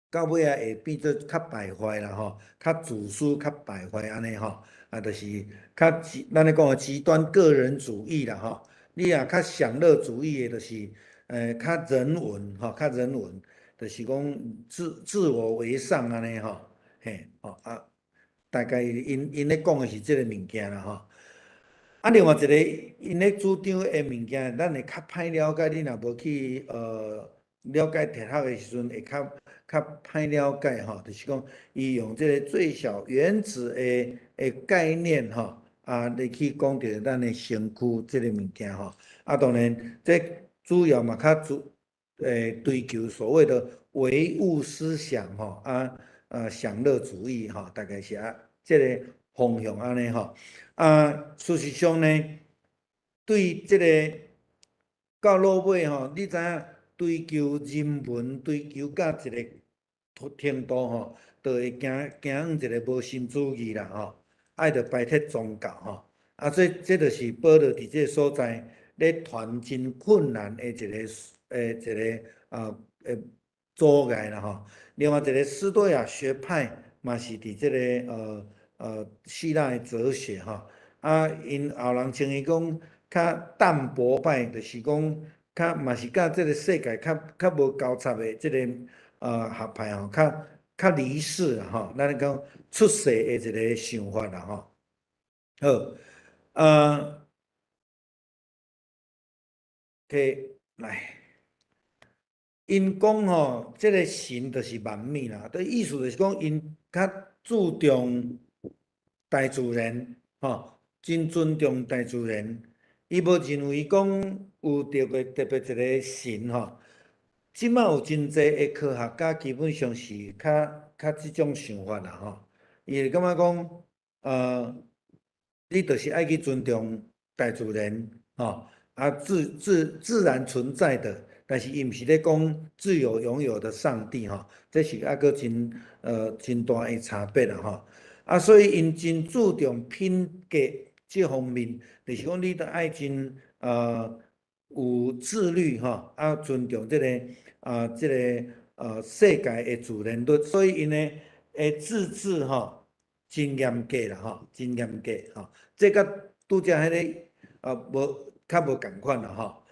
到尾会变做较败坏啦吼，较自私、较败坏安尼吼，就是咱咧讲的极端个人主义啦吼。你较享乐主义的，就是较人文吼，较人文，就是讲自我为上安尼吼，嘿大概因咧讲的是即个物件啦吼。另外一个因咧主张的物件，咱会较歹了解。你若无去了解哲学的时阵，会较歹了解吼。就是讲，伊用这个最小原子的概念吼，来去讲到咱的身躯这个物件吼。当然，这主要嘛较追求所谓的唯物思想吼，享乐主义吼，大概是这个方向安尼吼。事实上呢，对这个到落尾吼，你知影追求人文，追求到一个程度吼，就会行向一个无心主义啦吼，爱着摆脱宗教吼。这就是保罗伫这个所在咧传真困难的一个阻碍啦吼。另外一个斯多亚学派嘛是伫这个希腊的哲学吼，啊，因后人称伊讲较淡薄派，就是讲较嘛是甲这个世界较无交叉的这个学派吼，较离世啦吼，咱讲出世的一个想法啦吼。好，来。因讲吼，即个神就是万物啦，的意思就是讲，因较注重大自然，吼，真尊重大自然。伊无认为讲有特别一个神吼。即摆有真济的科学家基本上是较即种想法啦吼。伊会感觉讲，你就是爱去尊重大自然，吼，啊自然存在的。但是伊毋是咧讲自由拥有的上帝吼，这是还佫真大的差别啦吼。啊，所以因真注重品格这方面，就是讲你都爱真有自律吼，啊尊重这个世界的自然律，所以因的自治吼真严格啦吼，真严格吼。这甲拄则迄个较无共款啦吼。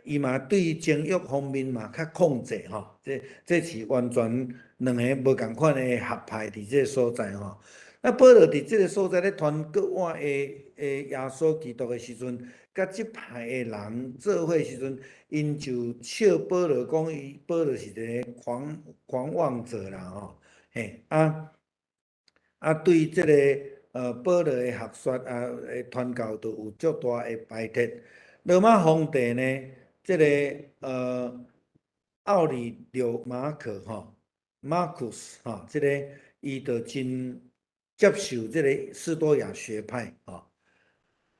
伊嘛对情欲方面嘛较控制吼，这是完全两个无共款的合派伫这个所在吼。那保罗伫这个所在咧传国外的耶稣基督的时阵，甲即派的人做伙时阵，因就笑保罗讲保罗是一个狂妄者啦吼，嘿对这个保罗的学说的传教都有足大的排斥。罗马皇帝呢？这个奥里留马可吼 ，Marcus 吼，这个伊就真接受这个斯多亚学派吼。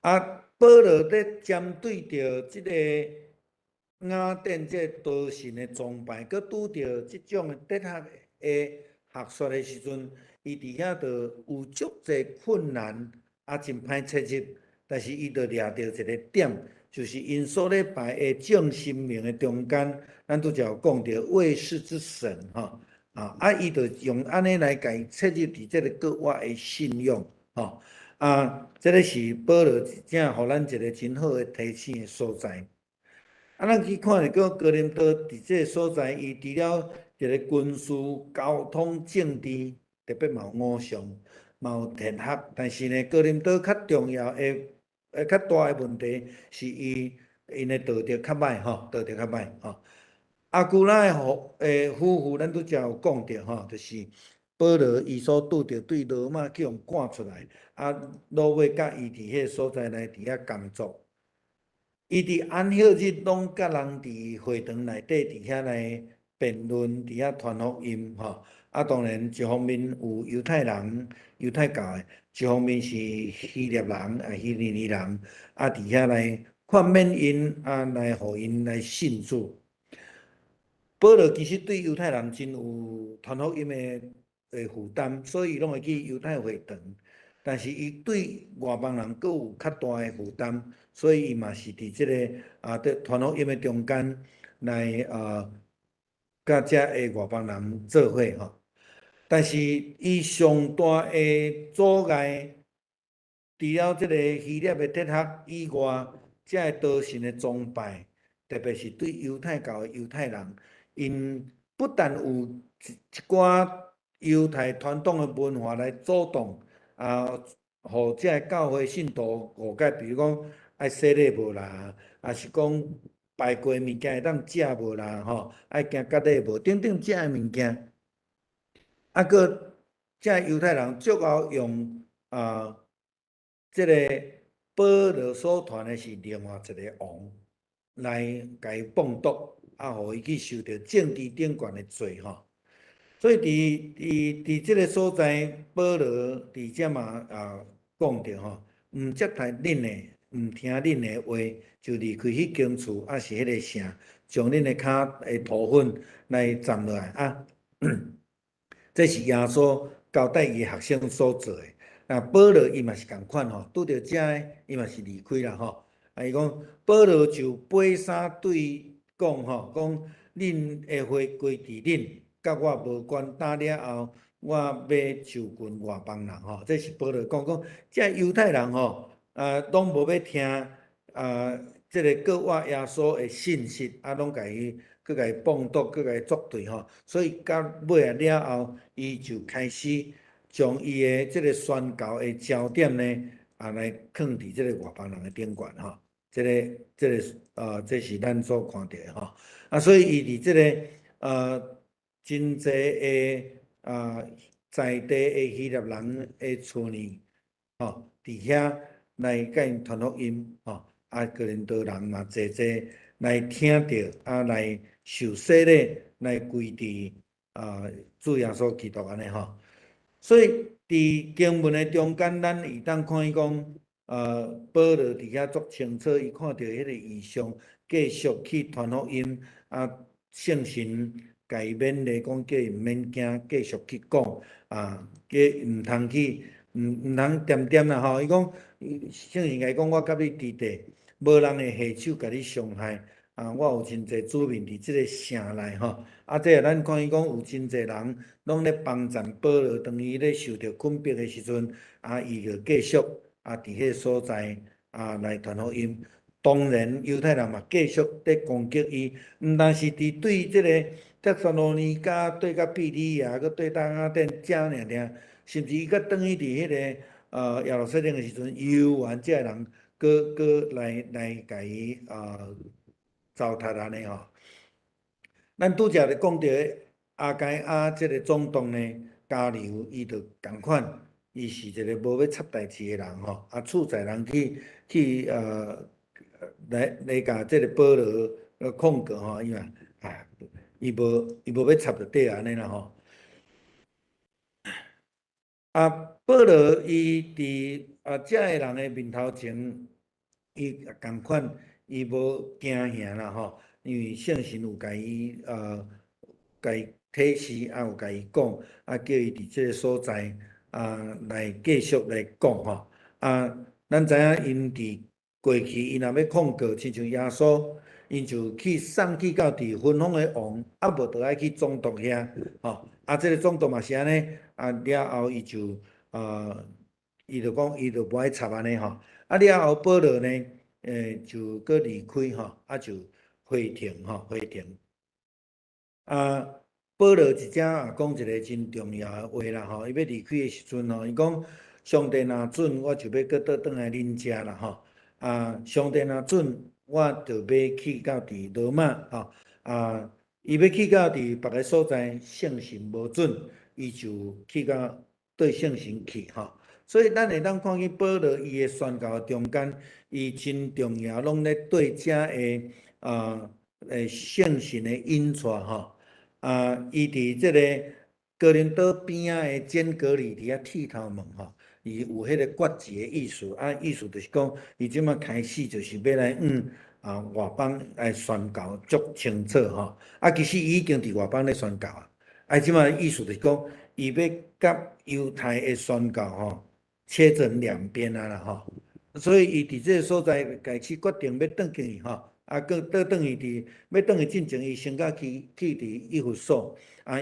啊，保罗咧针对着这个雅典这道神的崇拜，佮拄着这种的哲学的学说的时阵，伊伫遐就有足济困难，啊，真歹切入。但是伊就掠着一个点。就是因所咧拜的正神明的中间，咱拄则有讲到卫士之神吼，伊就用安尼来伊切入伫这个国外的信仰吼，这个是保罗正互咱一个真好的提醒的所在。咱去看个哥林多伫这个所在，伊除了一个军事、交通、政治，特别嘛有五常，嘛有哲学，但是呢，哥林多较重要的。较大的问题是因的道德较歹吼，道德较歹吼。阿古拉的夫妇，咱拄则有讲着吼，就是保罗伊所拄着对罗马去互赶出来，罗马甲伊伫迄个所在内伫遐工作，伊伫安息日拢甲人伫会堂内底伫遐来辩论，伫遐传福音吼。当然一方面有犹太人、犹太教的。一方面是希腊人、希利尼人，伫遐来劝勉因，来互因来信主。保罗其实对犹太人真有传福音的负担，所以拢会去犹太会堂。但是伊对外邦人佫有较大的负担，所以伊嘛是伫这个传福音的中间来甲遮的外邦人做伙吼。但是伊上大的阻碍，除了这个希腊的哲学以外，遮个道神的崇拜，特别是对犹太教的犹太人，因不但有一寡犹太传统的文化来阻挡互遮个教会信徒误解，比如讲爱洗礼无啦，是讲拜过物件会当食无啦，吼，爱行割礼无，等等遮个物件。佫遮犹太人足后用这个保罗所传的是另外一个王来甲伊放毒，互伊去受到政治顶悬的罪吼。所以伫这个所在，保罗伫遮嘛讲着吼，毋接待恁的，毋听恁的话，就离开迄间厝，是迄个城，将恁的骹的土粉来站落来这是耶稣交代伊学生所做的。保罗伊嘛是共款吼，拄着遮个伊嘛是离开啦吼。伊讲保罗就背衫对讲吼，讲恁的花归伫恁，甲我无关。打了后，我要受困外邦人吼，这是保罗讲，这犹太人吼，拢无要听这个各话耶稣的信息，拢甲伊放毒，甲伊作对吼。所以到尾啊了后，伊就开始将伊的这个宣教的焦点呢，来放伫这个外邦人的顶悬吼。这是咱所看到的吼。所以伊伫这个真济的在地的希腊人的厝呢，吼，伫遐来甲因传福音吼。哥林多人嘛，济来听到来受洗礼，来归伫主耶稣基督安尼吼。所以伫经文的中间，咱会当看伊讲，保罗伫遐足清楚，伊看到迄个异象，继续去传福音，圣神甲伊勉励讲，叫伊毋免惊，继续去讲，叫毋通去，毋通点点啦吼。伊讲，圣神甲伊讲，我甲你伫地，无人会下手甲你伤害。我有真济子民伫即个城内吼，这咱看伊讲有真济人拢咧帮赞保罗，当伊咧受着困迫的时阵，伊就继续伫迄个所在来传福音。当然，犹太人嘛继续咧攻击伊，毋但是伫对即个帖撒罗尼迦对甲庇哩亚，佮对大雅典遮尔，甚至伊佮转去伫迄个耶路撒冷的时阵，犹原遮人佮来甲伊糟蹋安尼吼。咱拄则咧讲到阿该亚即个总统呢，加流伊就共款，伊是一个无要插代志的人吼。厝在人去来甲即个保罗控告吼，伊嘛伊无要插着底安尼啦吼。保罗伊伫遮个人的面头前，伊共款，伊无惊吓啦吼，因为圣神有甲伊提示，有甲伊讲，叫伊伫即个所在来继续来讲吼。咱知影因伫过去，因若要控告，亲像耶稣，因就去送去到伫分封的王，无就爱去总督遐吼。即个总督嘛是安尼，了后伊就伊就讲，伊就无爱插安尼吼。了后保罗呢，就搁离开吼，就会停吼，会停。保罗一只讲一个真重要的话啦吼，伊要离开的时阵吼，伊讲上帝若准，我就要搁倒转来恁遮啦吼。上帝若准，我就要去到伫罗马吼。伊要去到伫别个所在，圣神无准，伊就去到对圣神去吼。所以咱会当看见保罗伊的宣教中间，伊真重要，拢咧对遮的圣神的引带吼。伊伫即个哥林多边仔的简格里伫遐剃头毛吼，伊有迄个决志的意思。意思就是讲，伊即马开始就是要来外邦来宣教，足清楚吼。其实伊已经伫外邦咧宣教即马意思就是讲，伊要甲犹太的宣教吼切成两边啦吼。所以伊伫即个所在开始决定要转去吼。搁倒转去要转去进前，伊先去伫以弗所。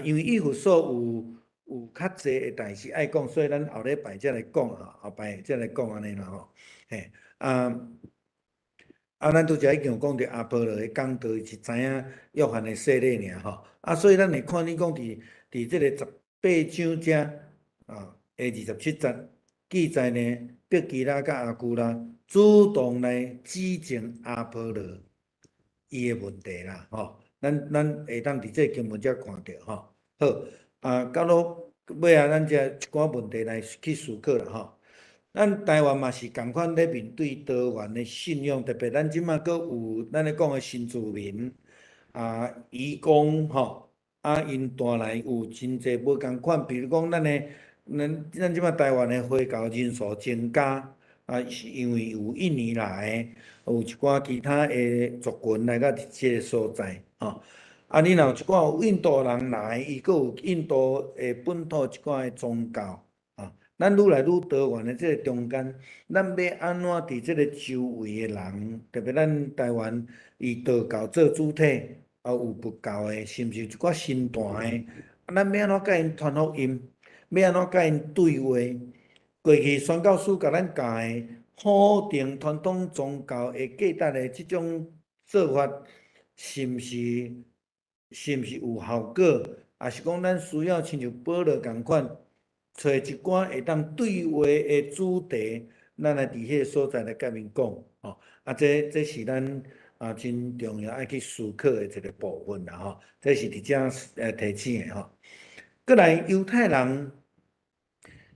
因为以弗所有较济的代志爱讲，所以咱后礼拜才来讲后摆才来讲安尼啦吼。咱拄则已经有讲着保罗的讲道，伊是知影约翰的洗礼尔吼。所以咱会看你讲伫即个18章遮27节记载呢，毕基拉甲阿古拉主动来指证保罗伊的问题啦吼。咱会当伫这经文遮看到吼。好，到落尾咱遮一寡问题来去思考啦吼。咱台湾嘛是共款咧面对多元的信仰，特别咱即马阁有咱咧讲的新住民移工吼，因带来有真济无共款，比如讲咱即马台湾的回教人数增加，是因为有印尼来的，有一寡其他的族群来到即个所在吼。你若有一寡有印度人来，伊阁有印度的本土一寡的宗教。咱愈来愈多元的即个中间，咱要安怎伫即个周围的人，特别咱台湾以道教做主体，有不够的，是毋是一寡身段的？咱要安怎甲因传福音？要安怎甲因对话？过去宣教师甲咱教的否定传统宗教的价值的即种做法，是毋是有效果？也是讲咱需要亲像保罗共款，找一寡会当对话的主题，咱来伫迄个所在来甲因讲吼。这是咱真重要爱去思考的一个部分啦吼。这是伫遮提醒的吼。过来犹太人，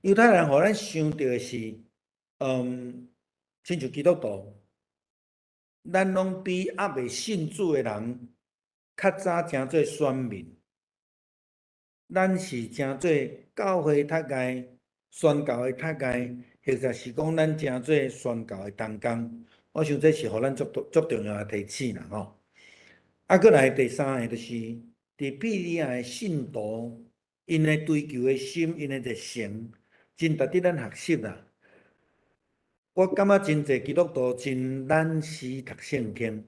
互咱想到的是，亲像基督徒，咱拢比还未信主的人较早诚做选民。咱是诚做教会读界、宣教的读界，或者是讲咱诚做宣教的同工。我想这是互咱足重要的提醒啦吼。过来第三个就是伫庇哩亚的信徒，因的追求的心，因的热诚，真值得咱学习啦。我感觉真侪基督徒真懒时读圣经，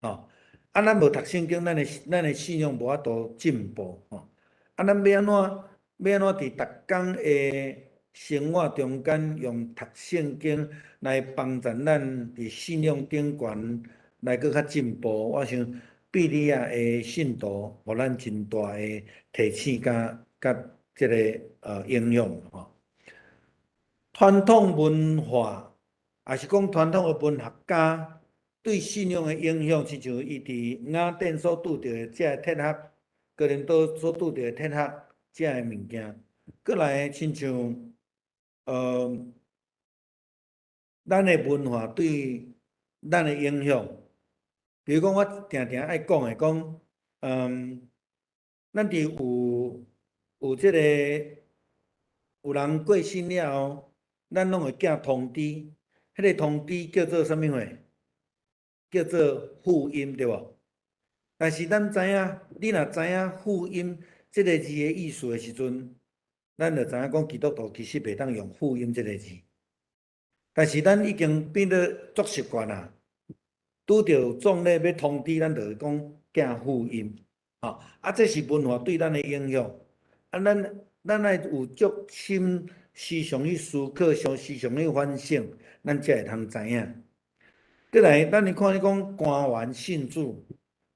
吼。咱无读圣经，咱的信仰无法度进步，吼。咱要安怎伫逐工的生活中间，用读圣经来帮助咱伫信仰顶悬来搁较进步？我想庇哩亚的信徒，互咱真大的提醒甲即个影响吼。传统文化，也是讲传统的文学家对信仰的影响，亲像伊伫雅典所拄着的这铁盒，哥林多所拄着的铁盒这个物件，过来亲像咱的文化对咱的影响。比如讲，我常常爱讲的，讲咱伫有即个有人过身了后，咱拢会寄通知，迄个通知叫做啥物货？叫做福音，对无？但是咱知影，你若知影福音即个字的意思的时阵，咱就知影讲基督徒其实袂当用福音即个字。但是咱已经变得足习惯啦，拄着壮礼要通知，咱就会讲寄福音，吼。这是文化对咱的影响。咱爱有足心时常去思考，时常去反省，咱才会通知影。过来，咱来看讲官员信主，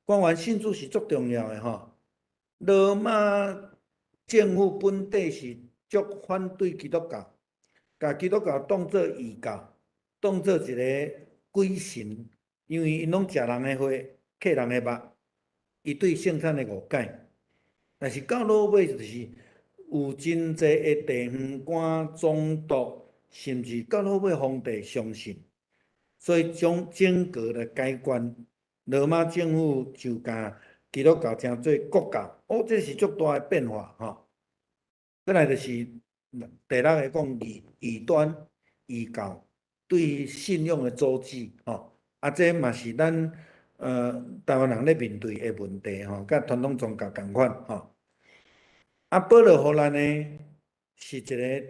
官员信主是足重要的吼。罗马政府本地是足反对基督教，把基督教当作异教，当作一个鬼神，因为因拢食人的血，吸人的肉，伊对圣餐的误解。但是到落尾就是有真济的地方官、总督，甚至到落尾皇帝相信，所以将整个来改观。罗马政府就甲基督教称做国教，这是足大的变化吼。再来就是第六个讲异端、异教对信仰的阻止吼，这嘛是咱台湾人咧面对的问题吼，甲传统宗教共款吼。保罗互咱呢是一个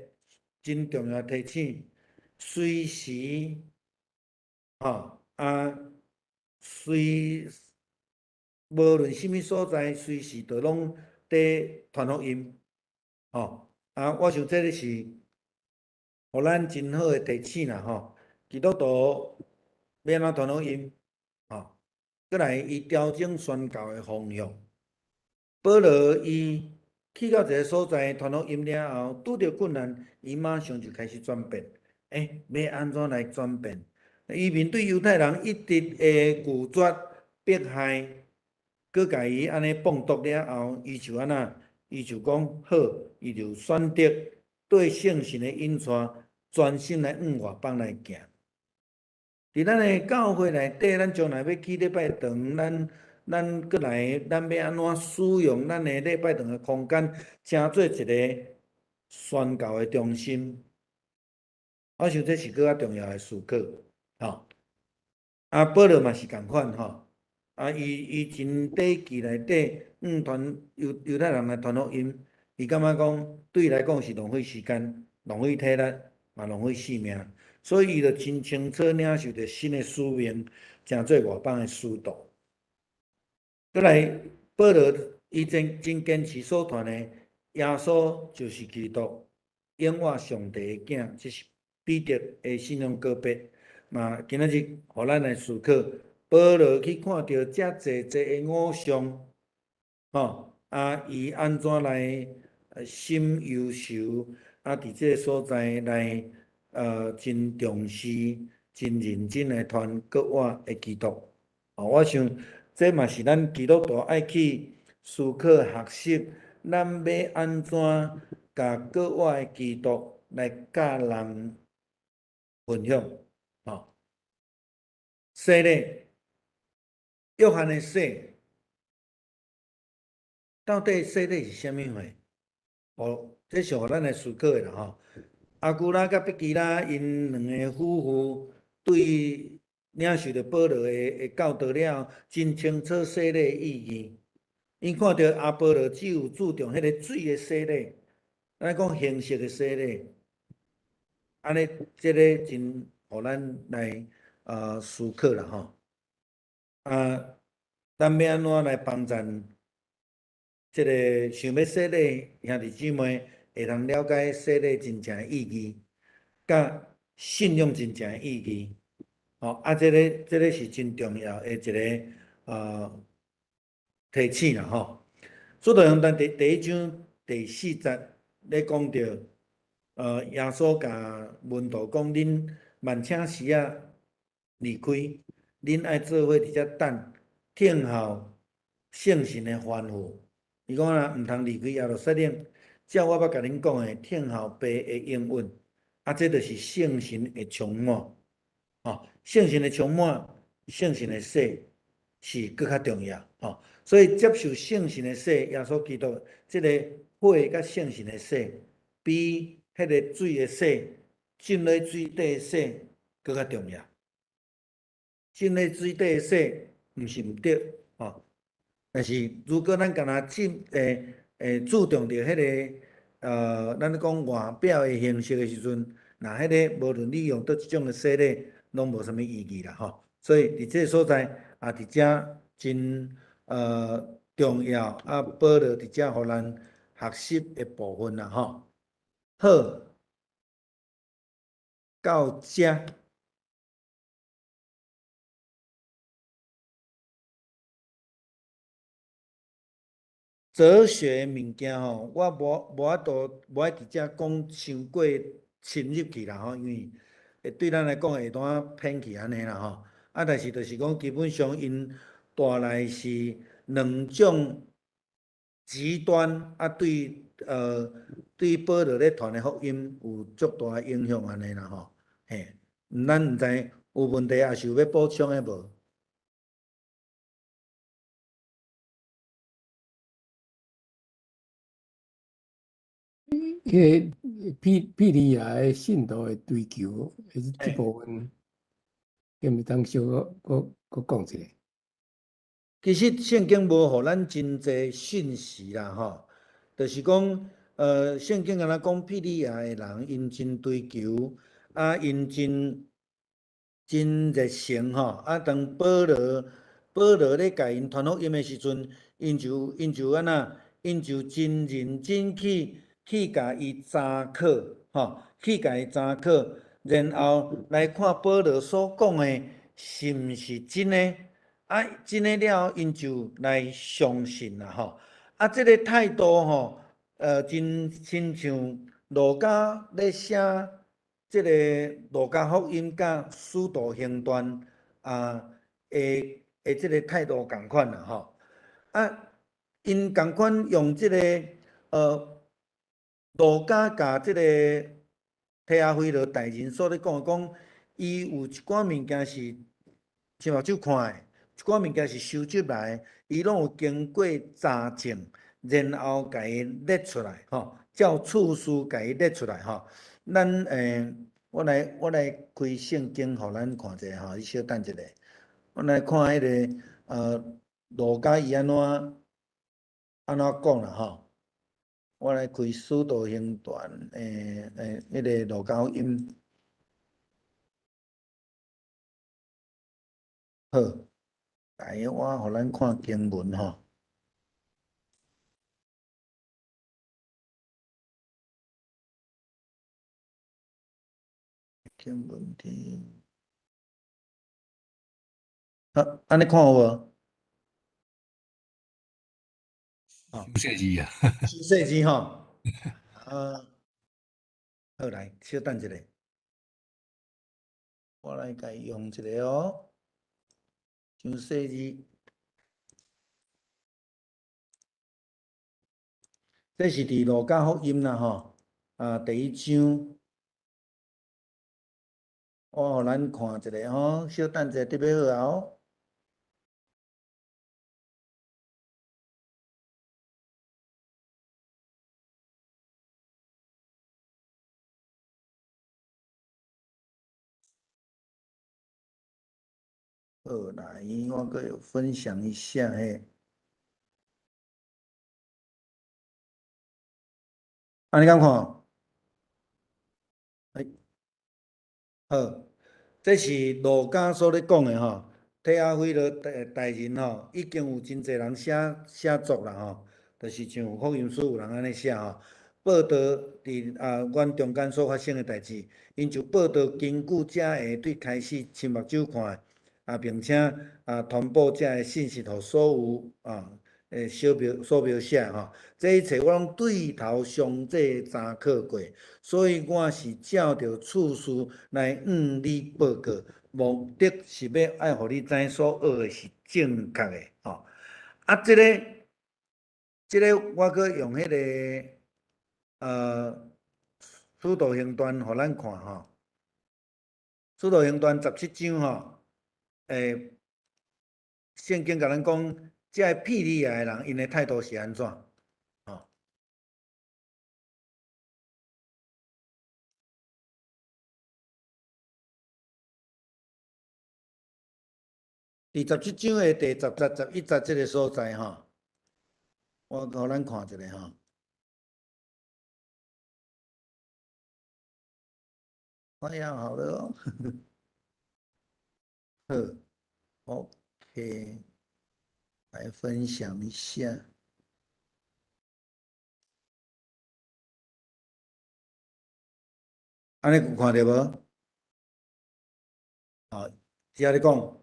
真重要提醒，随时无论什么所在，随时都拢在传福音我想这个是互咱真好的提醒啦吼。基督徒要安怎传福音过来伊调整宣教的方向。保罗伊去到一个所在传福音了后，拄着困难，伊马上就开始转变。要安怎来转变？伊面对犹太人一直的拒绝迫害，佮甲伊安尼绑毒了后，伊就安那，伊就讲好，伊就选择对圣神的引带，专心来往外邦来行。伫咱的教会内底，咱将来要起礼拜堂，咱过来，咱要安怎使用咱的礼拜堂的空间，成做一个宣教的中心？我想这是更较重要的思考吼。保罗嘛是共款吼。伊真短期内底犹太人来传福音，伊感觉讲对伊来讲是浪费时间、浪费体力，嘛浪费性命，所以伊就真清楚领受着新的使命，成做外邦的使徒。再来，保罗伊真坚持所传的，耶稣就是基督，永活上帝的囝，这是彼得的信仰告别。嘛，今仔日互咱来思考，保罗去看到遮济的偶像，伊安怎来心忧愁，伫这个所在来真重视、真认真来传国活的基督。我想这嘛是咱基督徒爱去思考学习，咱要安怎甲国活的基督来甲人分享。洗礼，约翰的洗，到底洗礼是啥物货？这是互咱来思考的啦阿古拉甲毕基拉因两个夫妇对领受着保罗的教导了，真清楚洗礼意义。因看到阿保罗只有注重迄个水的洗礼，咱讲形式的洗礼，安尼这个真互咱来思考啦咱要安怎来帮助这个想要洗礼兄弟姊妹会通了解洗礼真正的意义，甲信仰真正的意义。这个是真重要的一个提醒啦使徒行传第1章第4节咧讲到，耶稣甲门徒讲：恁万请时离开，恁爱做伙伫遮等，听候圣神的吩咐。伊讲毋通离开耶路撒冷，照我捌甲恁讲的，听候爸的应允。这就是圣神的充满。圣神的充满，圣神的洗是搁较重要。所以接受圣神的洗，耶稣基督这个血甲圣神的洗，比迄个水的洗，浸咧水底的洗搁较重要。浸咧水底的洗毋是毋对但是如果咱干那注重着迄个咱讲外表的形式的时阵，那迄个无论你用倒一种的洗礼，拢无啥物意义啦所以伫这个所在伫遮真重要保罗伫遮互咱学习的部分啦好，到遮。哲学物件我无法度伫遮讲伤过深入去啦因为对咱来讲会单偏去安尼啦但是就是讲基本上因带来是两种极端对保罗咧传的福音有足大的影响安尼啦咱毋知有问题也是有要补充的无？迄个庇利亚的信徒的追求，这部分，敢毋当小搁讲一下？其实圣经无互咱真侪信息啦就是讲圣经敢若讲庇利亚的人，因真追求因真热诚当保罗咧甲因传福音的时阵，因就因就真认真去甲伊查考去甲伊查考，然后来看保罗所讲的是毋是真的真的了后，因就来相信啦这个态度真像路加咧写这个路加福音甲使徒行传这个态度共款啦因共款用这个路加甲这个提阿非罗大人所咧讲，伊有一寡物件是亲目睭看的，一寡物件是收集来的，伊拢有经过查证，然后甲伊列出来照次序甲伊列出来咱我来开圣经，互咱看者你稍等一下，我来看迄个路加伊安怎讲啦我来开使徒行传迄个路加福音好，来，我互咱看经文吼。经文题，安尼看有无？哦，修设计啊，新世纪吼，啊，好来，稍等一下，我来甲伊用一下哦。新世纪，这是伫路加福音啦吼，第1章，我互咱看一下吼，稍等一下，特别好哦。好来，我阁有分享一下嘿。安尼敢看？哎，好，这是路加所咧讲的吼。提阿非罗大人吼，已经有真侪人写作啦吼，就是像福音书有人安尼写吼，报道伫阮中间所发生的代志，因就报道根据遮下对开始亲目睭看的，并且通报遮个信息互所有所描写吼，这一切我拢对头详细查考过，所以我是照着次序来向你报告。目的是要爱互你知所学的是正确的吼。这个我阁用迄个使徒行传互咱看吼。使徒行传17章吼，圣经甲咱讲，这庇利亚的人因的态度是安怎？吼。第17章的第10节、11节这个所在吼，我互咱看一下吼。哎呀，好了哦，好 ，OK，来分享一下。安尼有看到无？只下咧讲，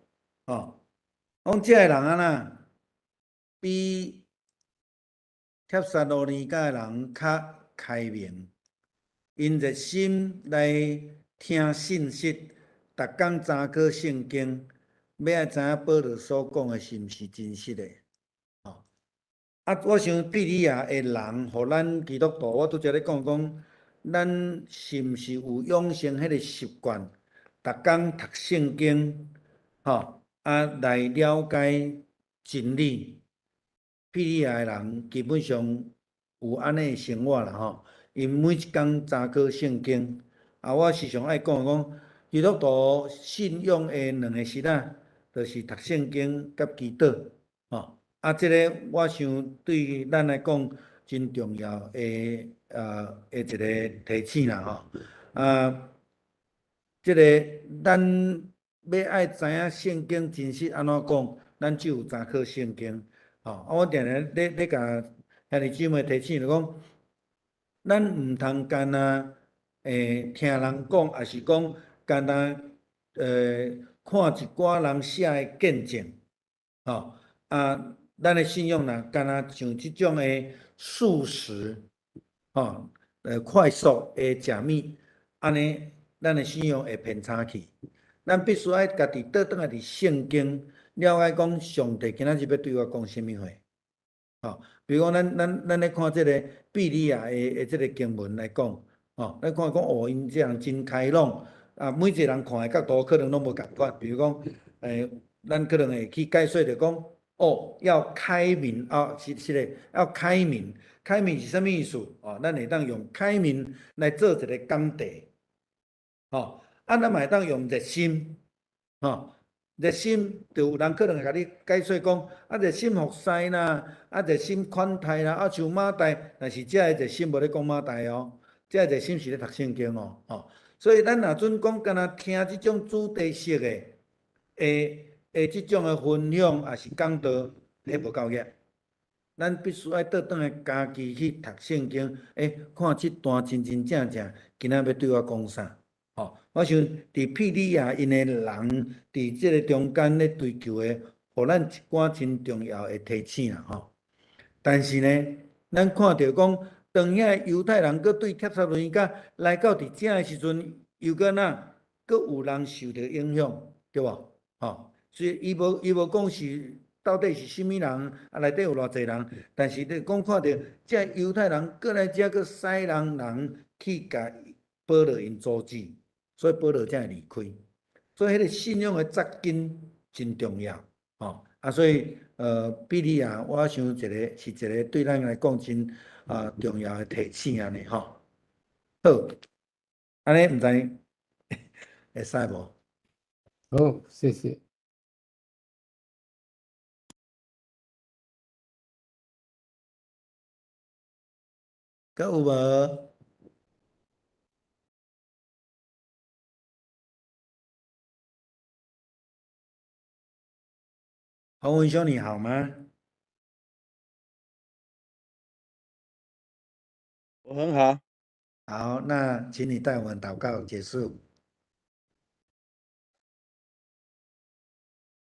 讲这个人啊呐，比帖撒罗尼迦的人较开明，因热心来听信息，逐工查考圣经，要爱知影保罗所讲的是毋是真实的。我想庇利亚的人，互咱基督徒，我拄则咧讲，咱是毋是有养成迄个习惯，逐工读圣经，来了解真理。庇利亚的人基本上有安尼的生活啦吼，因每一工查考圣经。我时常爱讲，基督徒信仰的两个实仔，就是读圣经甲祈祷，吼。这个我想对咱来讲真重要的一个提醒啦吼。这个咱要爱知影圣经真实安怎讲，咱只有查考圣经。我定定咧甲兄弟姊妹提醒，就讲咱毋通干那听人讲，也是讲干那看一寡人写的见证，咱的信仰若干那像即种的速食，快速的食物，安尼咱的信仰会偏差去。咱必须爱家己倒转来伫圣经了解讲上帝今仔日要对我讲甚物话。比如讲咱咧看即个庇利亚的即个经文来讲，咱看讲因这人真开朗，每一个人看的角度可能拢无共款。比如讲，咱可能会去解说着讲，要开明是咧，要开明，开明是啥物意思？咱会当用开明来做一个讲题，咱嘛会当用热心，热心就有人可能会甲你解说讲，热心服侍啦，热心款待啦，像马代，但是这个热心无咧讲马代哦，这个热心是咧读圣经哦，所以咱若准讲干那听即种主题式的即种的分享也是讲道，迄无够额。咱必须要倒转来家己去读圣经，看即段真真正正，今仔要对我讲啥？吼，我想伫庇里亚因的人，伫即个中间咧追求的，互咱一寡真重要的提醒啦，吼。但是呢，咱看到讲，当遐犹太人搁对帖撒罗尼迦来到伫遮的时阵，又搁哪，搁有人受到影响，对无？吼，所以伊无讲是到底是甚物人，内底有偌济人，但是你讲看到遮犹太人搁来遮搁西人去甲保罗因阻止，所以保罗才会离开。所以迄个信仰的扎根真重要，吼。所以庇里亚，我想是一个对咱来讲真重要的提醒安尼吼。好，安尼毋知会使无？好，谢谢。搁有无？洪文兄，你好吗？我很好。好，那请你带我们祷告结束。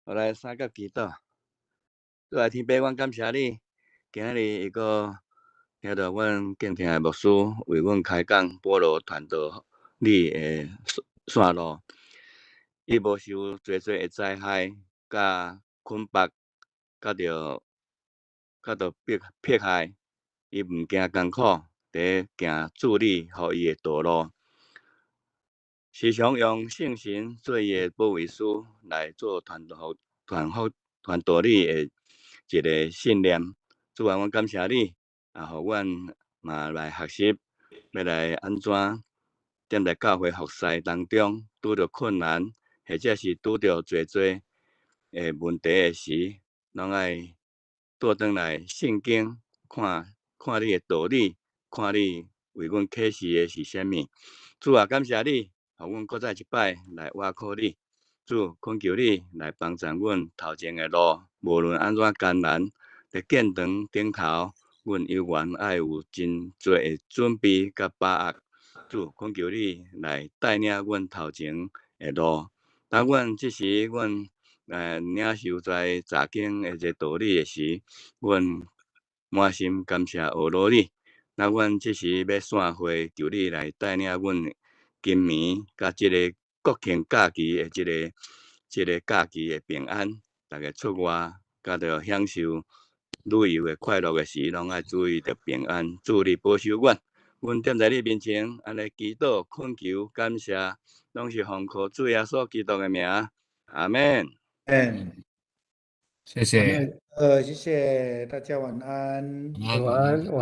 我来三个祈祷。主啊，天父，阮感谢你，今日一个听到阮敬听的牧师为阮开讲保罗传道你的线路，伊无受侪的灾害、甲困迫、甲着迫害，伊毋惊艰苦，伫行助力互伊的道路。时常用圣神做伊的保卫师来做传道理的一个信念。主啊，阮感谢你，互阮嘛来学习，要来安怎踮在教会服侍当中，拄着困难，或者是拄着侪诶问题的时，拢爱倒转来圣经看你的道理，看你为阮启示的是啥物。主啊，感谢你。互阮搁再一摆来倚靠你，主恳求你来帮助阮头前的路，无论安怎艰难，伫建堂顶头，阮有缘爱有真多的准备甲把握。主恳求你来带领阮头前的路。当阮即时阮领受在查经的这道理的时，阮满心感谢学罗你。那阮即时要散会，求你来带领阮。今暝甲即个国庆假期的即个假期的平安，大家出外甲着享受旅游的快乐的时，拢爱注意着平安，祝你保守阮。阮踮在你面前，安尼祈祷、恳求、感谢，拢是奉靠主耶稣基督的名，阿门。谢谢。谢谢大家，晚安。晚安。晚安。